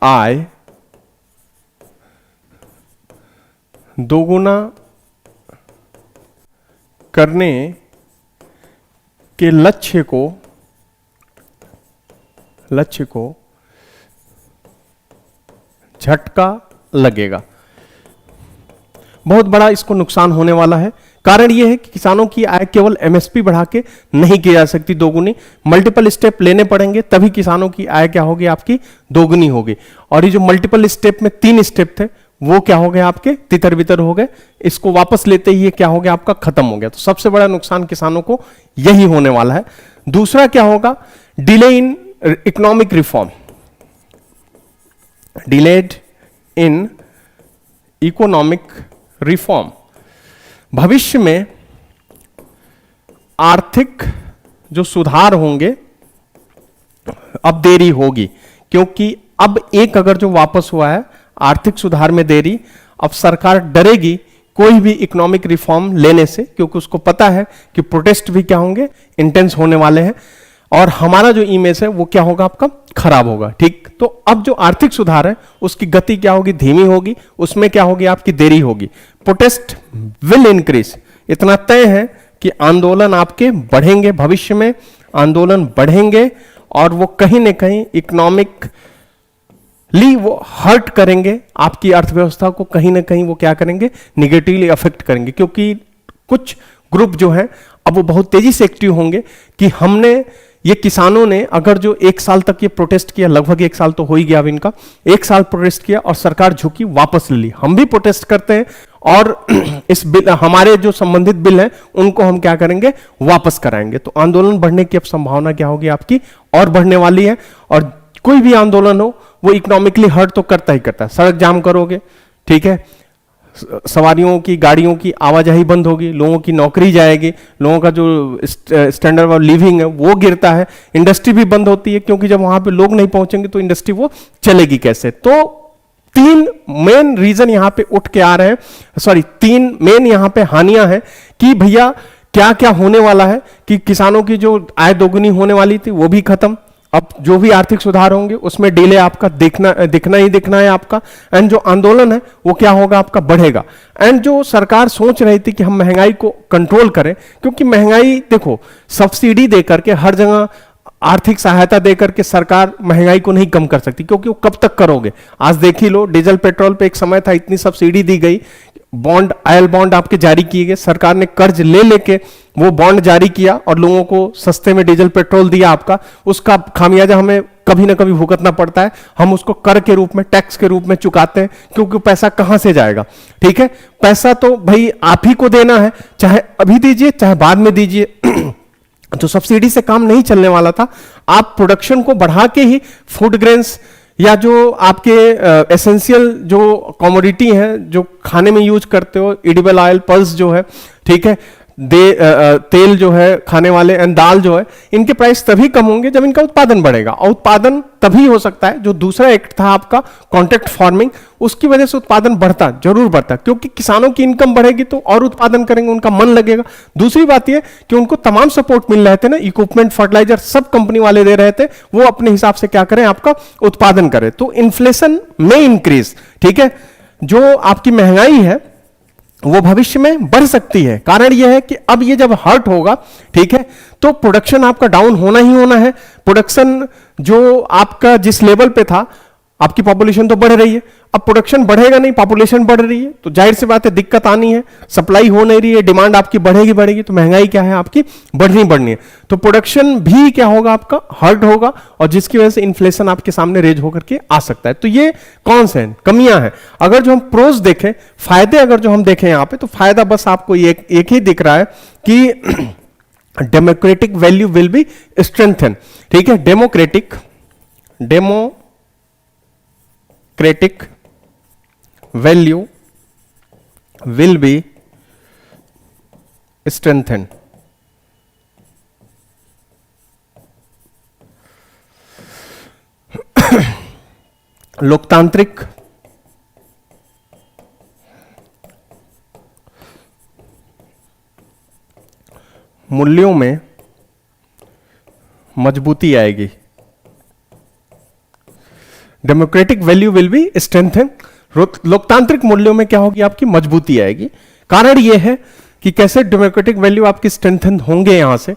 आय दोगुना करने के लक्ष्य को झटका लगेगा, बहुत बड़ा इसको नुकसान होने वाला है। कारण यह है कि किसानों की आय केवल एमएसपी बढ़ा के नहीं की जा सकती दोगुनी, मल्टीपल स्टेप लेने पड़ेंगे, तभी किसानों की आय क्या होगी, आपकी दोगुनी होगी। और ये जो मल्टीपल स्टेप में 3 स्टेप थे वो क्या हो गए, आपके तितर बितर हो गए। इसको वापस लेते ही ये क्या हो गया, आपका खत्म हो गया। तो सबसे बड़ा नुकसान किसानों को यही होने वाला है। दूसरा क्या होगा, delay in economic reform, delayed in economic reform. भविष्य में आर्थिक जो सुधार होंगे अब देरी होगी, क्योंकि अब एक अगर जो वापस हुआ है, आर्थिक सुधार में देरी। अब सरकार डरेगी कोई भी इकोनॉमिक रिफॉर्म लेने से, क्योंकि उसको पता है कि प्रोटेस्ट भी क्या होंगे, इंटेंस होने वाले हैं, और हमारा जो इमेज है वो क्या होगा, आपका खराब होगा। ठीक, तो अब जो आर्थिक सुधार है उसकी गति क्या होगी, धीमी होगी, उसमें क्या होगी, आपकी देरी होगी। प्रोटेस्ट विल इंक्रीज, इतना तय है कि आंदोलन आपके बढ़ेंगे, भविष्य में आंदोलन बढ़ेंगे, और वो कहीं ना कहीं इकोनॉमिक वो हर्ट करेंगे, आपकी अर्थव्यवस्था को कहीं ना कहीं वो क्या करेंगे, निगेटिवली अफेक्ट करेंगे। क्योंकि कुछ ग्रुप जो है अब वो बहुत तेजी से एक्टिव होंगे कि हमने, ये किसानों ने अगर जो 1 साल तक ये प्रोटेस्ट किया, लगभग 1 साल तो हो ही गया अब इनका, 1 साल प्रोटेस्ट किया और सरकार झुकी, वापस ले ली। हम भी प्रोटेस्ट करते हैं और इस बिल, हमारे जो संबंधित बिल हैं उनको हम क्या करेंगे, वापस कराएंगे। तो आंदोलन बढ़ने की अब संभावना क्या होगी आपकी, और बढ़ने वाली है। और कोई भी आंदोलन हो वो इकोनॉमिकली हर्ट तो करता ही करता है। सड़क जाम करोगे, ठीक है, सवारियों की, गाड़ियों की आवाजाही बंद होगी, लोगों की नौकरी जाएगी, लोगों का जो स्टैंडर्ड ऑफ लिविंग है वो गिरता है, इंडस्ट्री भी बंद होती है, क्योंकि जब वहां पे लोग नहीं पहुंचेंगे तो इंडस्ट्री वो चलेगी कैसे। तो 3 मेन रीजन यहां पे उठ के आ रहे हैं, 3 मेन यहां पे हानियां हैं कि भैया क्या क्या होने वाला है, कि किसानों की जो आय दोगुनी होने वाली थी वो भी खत्म, अब जो भी आर्थिक सुधार होंगे उसमें डिले आपका दिखना ही दिखना है आपका, एंड जो आंदोलन है वो क्या होगा, आपका बढ़ेगा। एंड जो सरकार सोच रही थी कि हम महंगाई को कंट्रोल करें, क्योंकि महंगाई देखो, सब्सिडी देकर के हर जगह, आर्थिक सहायता देकर के सरकार महंगाई को नहीं कम कर सकती, क्योंकि वो कब तक करोगे। आज देख ही लो, डीजल पेट्रोल पे एक समय था इतनी सब्सिडी दी गई, बॉन्ड, ऑयल बॉन्ड आपके जारी किए गए, सरकार ने कर्ज ले लेके वो बॉन्ड जारी किया और लोगों को सस्ते में डीजल पेट्रोल दिया आपका, उसका खामियाजा हमें कभी ना कभी भुगतना पड़ता है। हम उसको कर के रूप में, टैक्स के रूप में चुकाते हैं, क्योंकि पैसा कहां से जाएगा, ठीक है, पैसा तो भाई आप ही को देना है, चाहे अभी दीजिए चाहे बाद में दीजिए। तो सब्सिडी से काम नहीं चलने वाला था। आप प्रोडक्शन को बढ़ा के ही फूड ग्रेन्स या जो आपके एसेंशियल जो कमोडिटी है, जो खाने में यूज करते हो, एडिबल ऑयल, पल्स जो है, ठीक है, तेल जो है खाने वाले, एंड दाल जो है, इनके प्राइस तभी कम होंगे जब इनका उत्पादन बढ़ेगा। और उत्पादन तभी हो सकता है, जो दूसरा एक्ट था आपका कॉन्ट्रैक्ट फार्मिंग, उसकी वजह से उत्पादन बढ़ता, जरूर बढ़ता, क्योंकि किसानों की इनकम बढ़ेगी तो और उत्पादन करेंगे, उनका मन लगेगा। दूसरी बात यह कि उनको तमाम सपोर्ट मिल रहे थे ना, इक्विपमेंट, फर्टिलाइजर सब कंपनी वाले दे रहे थे, वो अपने हिसाब से क्या करें, आपका उत्पादन करें। तो इन्फ्लेशन में इंक्रीज, ठीक है, जो आपकी महंगाई है वो भविष्य में बढ़ सकती है। कारण यह है कि अब ये जब हर्ट होगा, ठीक है, तो प्रोडक्शन आपका डाउन होना ही होना है। प्रोडक्शन जो आपका जिस लेवल पे था, आपकी पॉपुलेशन तो बढ़ रही है, अब प्रोडक्शन बढ़ेगा नहीं, पॉपुलेशन बढ़ रही है, तो जाहिर सी बात है दिक्कत आनी है, सप्लाई हो नहीं रही है, डिमांड आपकी बढ़ेगी, तो महंगाई क्या है आपकी, बढ़नी है। तो प्रोडक्शन भी क्या होगा, आपका हर्ट होगा, और जिसकी वजह से इन्फ्लेशन आपके सामने रेज होकर के आ सकता है। तो ये कौन से हैं, कमियां हैं। अगर जो हम प्रोज देखें, फायदे अगर जो हम देखें यहां पे, तो फायदा बस आपको एक ही दिख रहा है कि democratic value will be strengthen, ठीक है, democratic value will be strengthened। लोकतांत्रिक मूल्यों में मजबूती आएगी। Democratic value will be strengthen, लोकतांत्रिक मूल्यों में क्या होगी, आपकी मजबूती आएगी। कारण यह है कि कैसे डेमोक्रेटिक वैल्यू आपकी स्ट्रेंथन होंगे, यहां से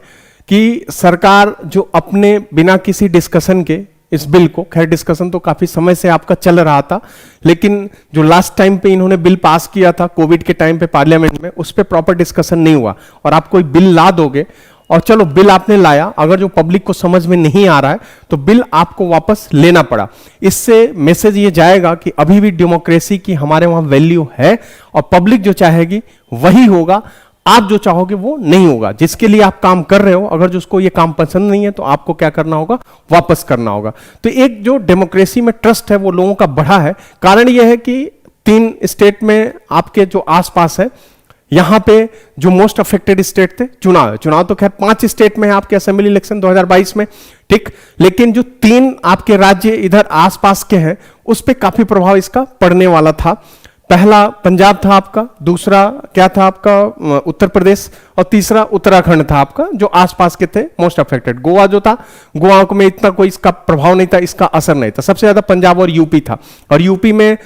कि सरकार जो अपने बिना किसी डिस्कशन के इस बिल को, खैर डिस्कशन तो काफी समय से आपका चल रहा था, लेकिन जो लास्ट टाइम पे इन्होंने बिल पास किया था कोविड के टाइम पे पार्लियामेंट में, उस पर प्रॉपर डिस्कशन नहीं हुआ। और आप कोई बिल ला दोगे, और चलो बिल आपने लाया, अगर जो पब्लिक को समझ में नहीं आ रहा है तो बिल आपको वापस लेना पड़ा। इससे मैसेज ये जाएगा कि अभी भी डेमोक्रेसी की हमारे वहां वैल्यू है, और पब्लिक जो चाहेगी वही होगा, आप जो चाहोगे वो नहीं होगा। जिसके लिए आप काम कर रहे हो, अगर जो उसको ये काम पसंद नहीं है तो आपको क्या करना होगा, वापस करना होगा। तो एक जो डेमोक्रेसी में ट्रस्ट है वो लोगों का बढ़ा है। कारण यह है कि 3 स्टेट में आपके जो आसपास है, यहां पे जो मोस्ट अफेक्टेड स्टेट थे, चुनाव तो खैर 5 स्टेट में है आपके असेंबली इलेक्शन 2022 में, ठीक, लेकिन जो 3 आपके राज्य इधर आसपास के हैं, उस पर काफी प्रभाव इसका पड़ने वाला था। पहला पंजाब था आपका, दूसरा क्या था आपका उत्तर प्रदेश, और तीसरा उत्तराखंड था आपका, जो आसपास के थे मोस्ट अफेक्टेड। गोवा जो था, गोवा में इतना कोई इसका प्रभाव नहीं था, इसका असर नहीं था। सबसे ज्यादा पंजाब और यूपी था, और यूपी में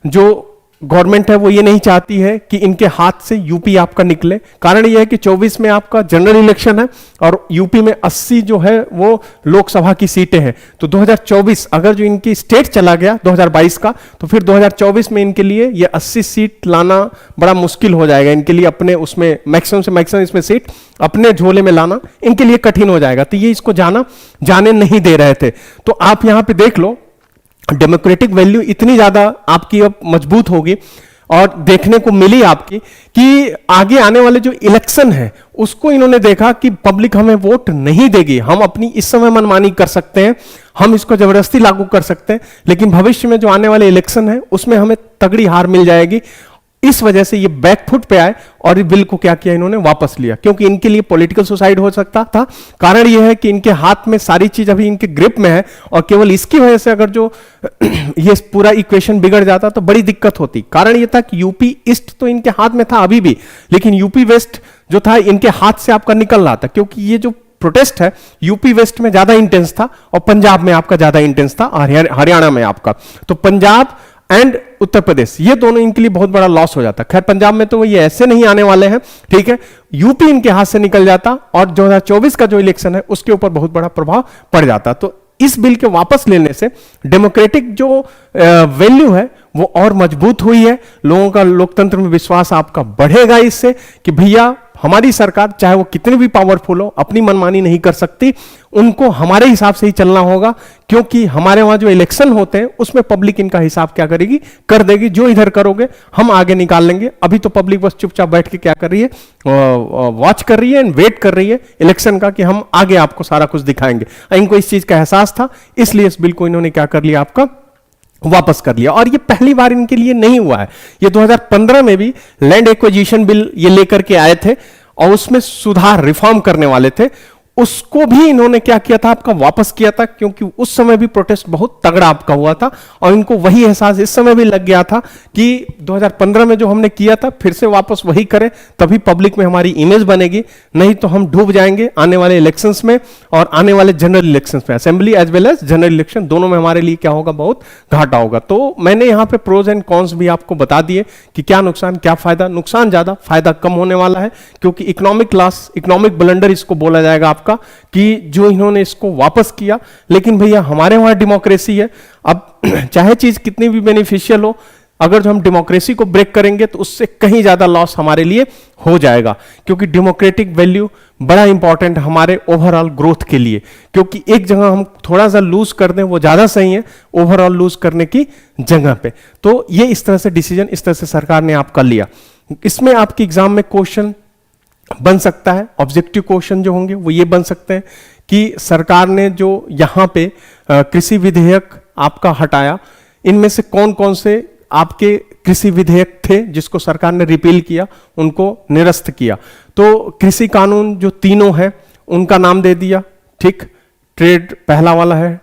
जो गवर्नमेंट है वो ये नहीं चाहती है कि इनके हाथ से यूपी आपका निकले। कारण ये है कि 24 में आपका जनरल इलेक्शन है और यूपी में 80 जो है वो लोकसभा की सीटें हैं। तो 2024 अगर जो इनकी स्टेट चला गया 2022 का, तो फिर 2024 में इनके लिए ये 80 सीट लाना बड़ा मुश्किल हो जाएगा। इनके लिए अपने उसमें मैक्सिमम से मैक्सिमम इसमें सीट अपने झोले में लाना इनके लिए कठिन हो जाएगा। तो ये इसको जाने नहीं दे रहे थे। तो आप यहां पर देख लो, डेमोक्रेटिक वैल्यू इतनी ज्यादा आपकी अब मजबूत होगी और देखने को मिली आपकी कि आगे आने वाले जो इलेक्शन है उसको इन्होंने देखा कि पब्लिक हमें वोट नहीं देगी, हम अपनी इस समय मनमानी कर सकते हैं, हम इसको जबरदस्ती लागू कर सकते हैं, लेकिन भविष्य में जो आने वाले इलेक्शन है उसमें हमें तगड़ी हार मिल जाएगी। इस वजह से ये बैकफुट पे आए और इस बिल को क्या किया, इन्होंने वापस लिया, क्योंकि इनके लिए पॉलिटिकल सुसाइड हो सकता था। कारण यह है कि इनके हाथ में सारी चीज अभी इनके ग्रिप में है, और केवल इसकी वजह से अगर जो ये पूरा इक्वेशन बिगड़ जाता तो बड़ी दिक्कत होती। कारण यह था कि यूपी ईस्ट तो इनके हाथ में था अभी भी, लेकिन यूपी वेस्ट जो था इनके हाथ से आपका निकल रहा था, क्योंकि ये जो प्रोटेस्ट है यूपी वेस्ट में ज्यादा इंटेंस था और पंजाब में आपका ज्यादा इंटेंस था, हरियाणा में आपका। तो पंजाब एंड उत्तर प्रदेश ये दोनों इनके लिए बहुत बड़ा लॉस हो जाता। खैर पंजाब में तो ये ऐसे नहीं आने वाले हैं, ठीक है। यूपी इनके हाथ से निकल जाता और 2024 का जो इलेक्शन है उसके ऊपर बहुत बड़ा प्रभाव पड़ जाता। तो इस बिल के वापस लेने से डेमोक्रेटिक जो वैल्यू है वो और मजबूत हुई है। लोगों का लोकतंत्र में विश्वास आपका बढ़ेगा इससे कि भैया हमारी सरकार चाहे वो कितनी भी पावरफुल हो अपनी मनमानी नहीं कर सकती, उनको हमारे हिसाब से ही चलना होगा, क्योंकि हमारे वहां जो इलेक्शन होते हैं उसमें पब्लिक इनका हिसाब क्या करेगी, कर देगी। जो इधर करोगे हम आगे निकाल लेंगे। अभी तो पब्लिक बस चुपचाप बैठ के क्या कर रही है, वॉच कर रही है एंड वेट कर रही है इलेक्शन का कि हम आगे आपको सारा कुछ दिखाएंगे। इनको इस चीज का एहसास था, इसलिए इस बिल को इन्होंने क्या कर लिया, आपका वापस कर लिया। और ये पहली बार इनके लिए नहीं हुआ है, ये 2015 में भी लैंड एक्विजिशन बिल ये लेकर के आए थे और उसमें सुधार रिफॉर्म करने वाले थे, उसको भी इन्होंने क्या किया था, आपका वापस किया था, क्योंकि उस समय भी प्रोटेस्ट बहुत तगड़ा आपका हुआ था और इनको वही एहसास इस समय भी लग गया था कि 2015 में जो हमने किया था फिर से वापस वही करें, तभी पब्लिक में हमारी इमेज बनेगी, नहीं तो हम डूब जाएंगे आने वाले इलेक्शंस में और आने वाले जनरल इलेक्शंस में, assembly as well as general election दोनों में हमारे लिए क्या होगा, बहुत घाटा होगा। तो मैंने यहाँ पे प्रोज एंड कॉन्स भी आपको बता दिए कि क्या नुकसान क्या फायदा। नुकसान ज्यादा, फायदा कम होने वाला है, क्योंकि इकोनॉमिक लॉस, इकोनॉमिक ब्लंडर इसको बोला जाएगा आपका, कि जो इन्होंने इसको वापस किया। लेकिन भैया हमारे वहां डेमोक्रेसी है, अब चाहे चीज कितनी भी बेनिफिशियल हो, अगर जो हम डेमोक्रेसी को ब्रेक करेंगे तो उससे कहीं ज्यादा लॉस हमारे लिए हो जाएगा, क्योंकि डेमोक्रेटिक वैल्यू बड़ा इंपॉर्टेंट है हमारे ओवरऑल ग्रोथ के लिए। क्योंकि एक जगह हम थोड़ा सा लूज कर दें वो ज्यादा सही है ओवरऑल लूज करने की जगह पे। तो ये इस तरह से डिसीजन इस तरह से सरकार ने आपका लिया। इसमें आपके एग्जाम में क्वेश्चन बन सकता है, ऑब्जेक्टिव क्वेश्चन जो होंगे वो ये बन सकते हैं कि सरकार ने जो यहां पे कृषि विधेयक आपका हटाया, इनमें से कौन कौन से आपके कृषि विधेयक थे जिसको सरकार ने रिपील किया, उनको निरस्त किया। तो कृषि कानून जो तीनों हैं उनका नाम दे दिया, ठीक। ट्रेड पहला वाला है,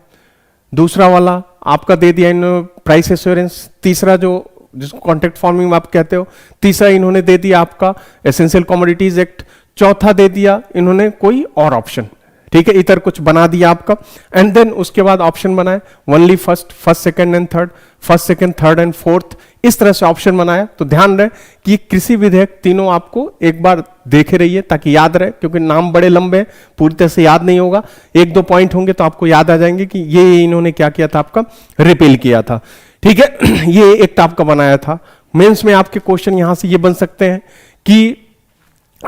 दूसरा वाला आपका दे दिया इन प्राइस एश्योरेंस, तीसरा जो जिसको कॉन्ट्रैक्ट फार्मिंग आप कहते हो, तीसरा इन्होंने दे दिया आपका एसेंशियल कमोडिटीज एक्ट, चौथा दे दिया इन्होंने कोई और ऑप्शन, ठीक है, इधर कुछ बना दिया आपका। एंड देन उसके बाद ऑप्शन बनाए only first second and third, first second third and fourth, इस तरह से ऑप्शन बनाया। तो ध्यान रहे कि ये कृषि विधेयक तीनों आपको एक बार देखे रहिए ताकि याद रहे, क्योंकि नाम बड़े लंबे हैं, पूरी तरह से याद नहीं होगा, एक दो पॉइंट होंगे तो आपको याद आ जाएंगे कि ये इन्होंने क्या किया था, आपका रिपील किया था, ठीक है। ये एक आपका बनाया था। मेंस में आपके क्वेश्चन यहां से ये बन सकते हैं कि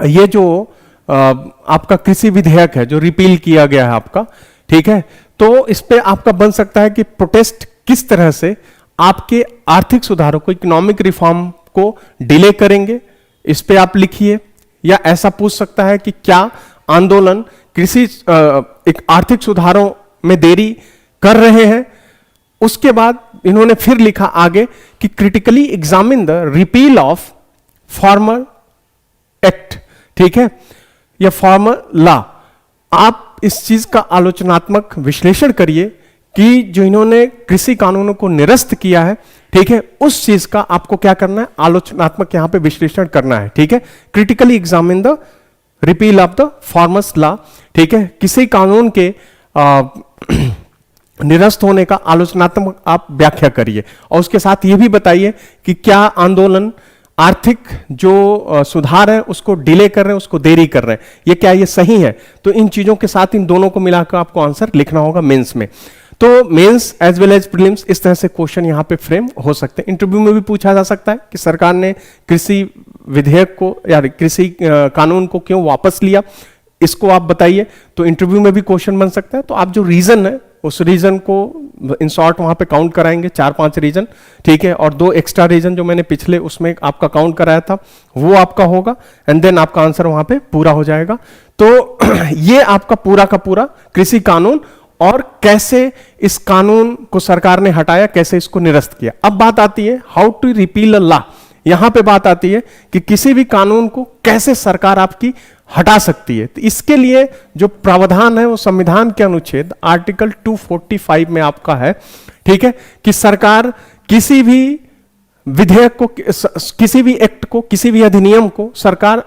ये जो आपका कृषि विधेयक है जो रिपील किया गया है आपका, ठीक है, तो इस पे आपका बन सकता है कि प्रोटेस्ट किस तरह से आपके आर्थिक सुधारों को, इकोनॉमिक रिफॉर्म को डिले करेंगे, इस पे आप लिखिए। या ऐसा पूछ सकता है कि क्या आंदोलन कृषि एक आर्थिक सुधारों में देरी कर रहे हैं। उसके बाद इन्होंने फिर लिखा आगे कि critically examine the repeal of farmer act, ठीक है, या फार्मर लॉ। आप इस चीज का आलोचनात्मक विश्लेषण करिए कि जो इन्होंने कृषि कानूनों को निरस्त किया है, ठीक है, उस चीज का आपको क्या करना है, आलोचनात्मक यहां पे विश्लेषण करना है, ठीक है। Critically examine the repeal of the farmers law, ठीक है। किसी कानून के निरस्त होने का आलोचनात्मक आप व्याख्या करिए और उसके साथ ये भी बताइए कि क्या आंदोलन आर्थिक जो सुधार है उसको डिले कर रहे हैं, उसको देरी कर रहे हैं, ये क्या ये सही है। तो इन चीजों के साथ इन दोनों को मिलाकर आपको आंसर लिखना होगा मेंस में। तो mains as well as prelims इस तरह से क्वेश्चन यहां पे फ्रेम हो सकते हैं। इंटरव्यू में भी पूछा जा सकता है कि सरकार ने कृषि विधेयक को या कृषि कानून को क्यों वापस लिया, इसको आप बताइए। तो इंटरव्यू में भी क्वेश्चन बन सकता है। तो आप जो रीजन है उस रीजन को इन शॉर्ट वहां पे काउंट कराएंगे, 4-5 रीजन, ठीक है, और 2 एक्स्ट्रा रीजन जो मैंने पिछले उसमें आपका काउंट कराया था वो आपका होगा, एंड देन आपका आंसर वहां पे पूरा हो जाएगा। तो ये आपका पूरा का पूरा कृषि कानून और कैसे इस कानून को सरकार ने हटाया, कैसे इसको निरस्त किया। अब बात आती है how to repeal a law. यहां पे बात आती है कि किसी भी कानून को कैसे सरकार आपकी हटा सकती है। तो इसके लिए जो प्रावधान है वो संविधान के अनुच्छेद आर्टिकल 245 में आपका है, ठीक है, कि सरकार किसी भी विधेयक को, किसी भी एक्ट को, किसी भी अधिनियम को सरकार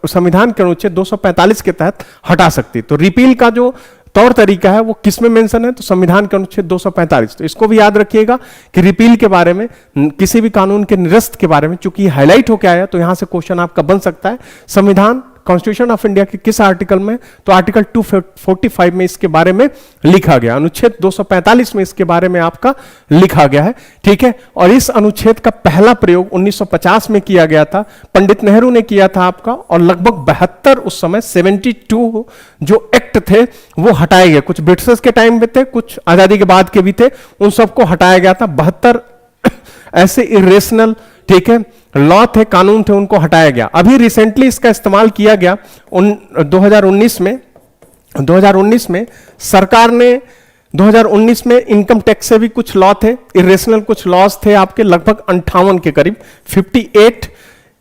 संविधान के अनुच्छेद 245 के तहत हटा सकती है। तो रिपील का जो तौर तरीका है वो किसमें मेंशन है, तो संविधान के अनुच्छेद 245। तो इसको भी याद रखिएगा कि रिपील के बारे में, किसी भी कानून के निरस्त के बारे में, चूंकि हाईलाइट होकर आया तो यहां से क्वेश्चन आपका बन सकता है। संविधान कॉन्स्टिट्यूशन ऑफ इंडिया के किस आर्टिकल में, तो आर्टिकल 245 में इसके बारे में लिखा गया, अनुच्छेद 245 में इसके बारे में आपका लिखा गया है, ठीक है। और इस अनुच्छेद का पहला प्रयोग 1950 में किया गया था, पंडित नेहरू ने किया था आपका, और लगभग 72 उस समय 72 जो एक्ट थे वो हटाए गए। कुछ ब्रिटिशर्स के टाइम में थे, कुछ आजादी के बाद के भी थे, उन सबको हटाया गया था। 72 ऐसे इरेशनल, ठीक है, लॉ थे, कानून थे, उनको हटाया गया। अभी रिसेंटली इसका इस्तेमाल किया गया 2019 में सरकार ने 2019 में इनकम टैक्स से भी कुछ लॉ थे, इरेशनल कुछ लॉज थे आपके, लगभग 58 के करीब 58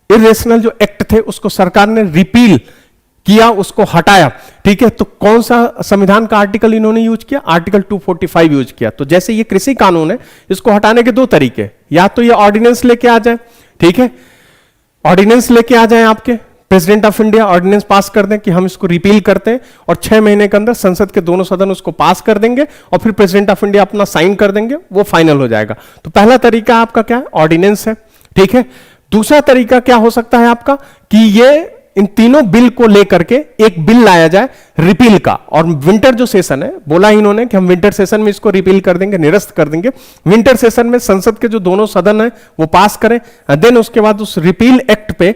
इरेशनल जो एक्ट थे उसको सरकार ने रिपील किया, उसको हटाया, ठीक है। तो कौन सा संविधान का आर्टिकल इन्होंने यूज किया, आर्टिकल 245 यूज किया। तो जैसे ये कृषि कानून है, इसको हटाने के 2 तरीके, या तो ये ऑर्डिनेंस लेके आ जाए, ठीक है, ऑर्डिनेंस लेके आ जाए, आपके president of India ordinance pass कर दें कि हम इसको रिपील करते हैं, और 6 महीने के अंदर संसद के दोनों सदन उसको पास कर देंगे, और फिर प्रेसिडेंट ऑफ इंडिया अपना साइन कर देंगे, वो फाइनल हो जाएगा। तो पहला तरीका आपका क्या है, ऑर्डिनेंस है, ठीक है। दूसरा तरीका क्या हो सकता है आपका, कि ये इन तीनों बिल को लेकर के एक बिल लाया जाए रिपील का, और विंटर जो सेशन है, बोला इन्होंने कि हम विंटर सेशन में इसको रिपील कर देंगे, निरस्त कर देंगे। विंटर सेशन में संसद के जो दोनों सदन है वो पास करें, देन उसके बाद उस रिपील एक्ट पे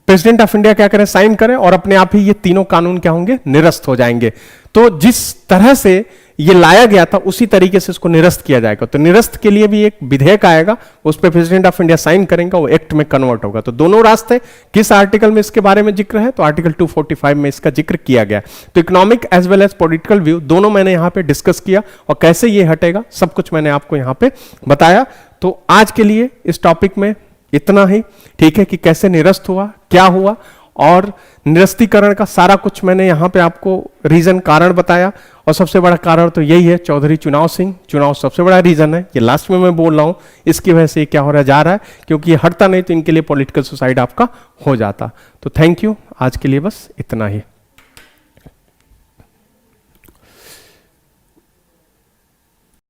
प्रेसिडेंट ऑफ इंडिया क्या करें, साइन करें, और अपने आप ही ये तीनों कानून क्या होंगे, निरस्त हो जाएंगे। तो जिस तरह से ये लाया गया था उसी तरीके से इसको निरस्त किया जाएगा। तो निरस्त के लिए भी एक विधेयक आएगा, उस पर प्रेसिडेंट ऑफ इंडिया साइन करेंगे, वो एक्ट में कन्वर्ट होगा। तो दोनों रास्ते, किस आर्टिकल में इसके बारे में जिक्र है, तो आर्टिकल 245 में इसका जिक्र किया गया। तो economic as well as political view दोनों मैंने यहां पे डिस्कस किया, और कैसे ये हटेगा सब कुछ मैंने आपको यहां पे बताया। तो आज के लिए इस टॉपिक में इतना ही, ठीक है, कि कैसे निरस्त हुआ, क्या हुआ, और निरस्तीकरण का सारा कुछ मैंने यहां पे आपको रीजन, कारण बताया। और सबसे बड़ा कारण तो यही है, चौधरी चुनाव सिंह, चुनाव सबसे बड़ा रीजन है। ये लास्ट में मैं बोल रहा हूं, इसकी वजह से ये क्या हो रहा जा रहा है, क्योंकि ये हटता नहीं तो इनके लिए पॉलिटिकल सुसाइड आपका हो जाता। तो थैंक यू, आज के लिए बस इतना ही।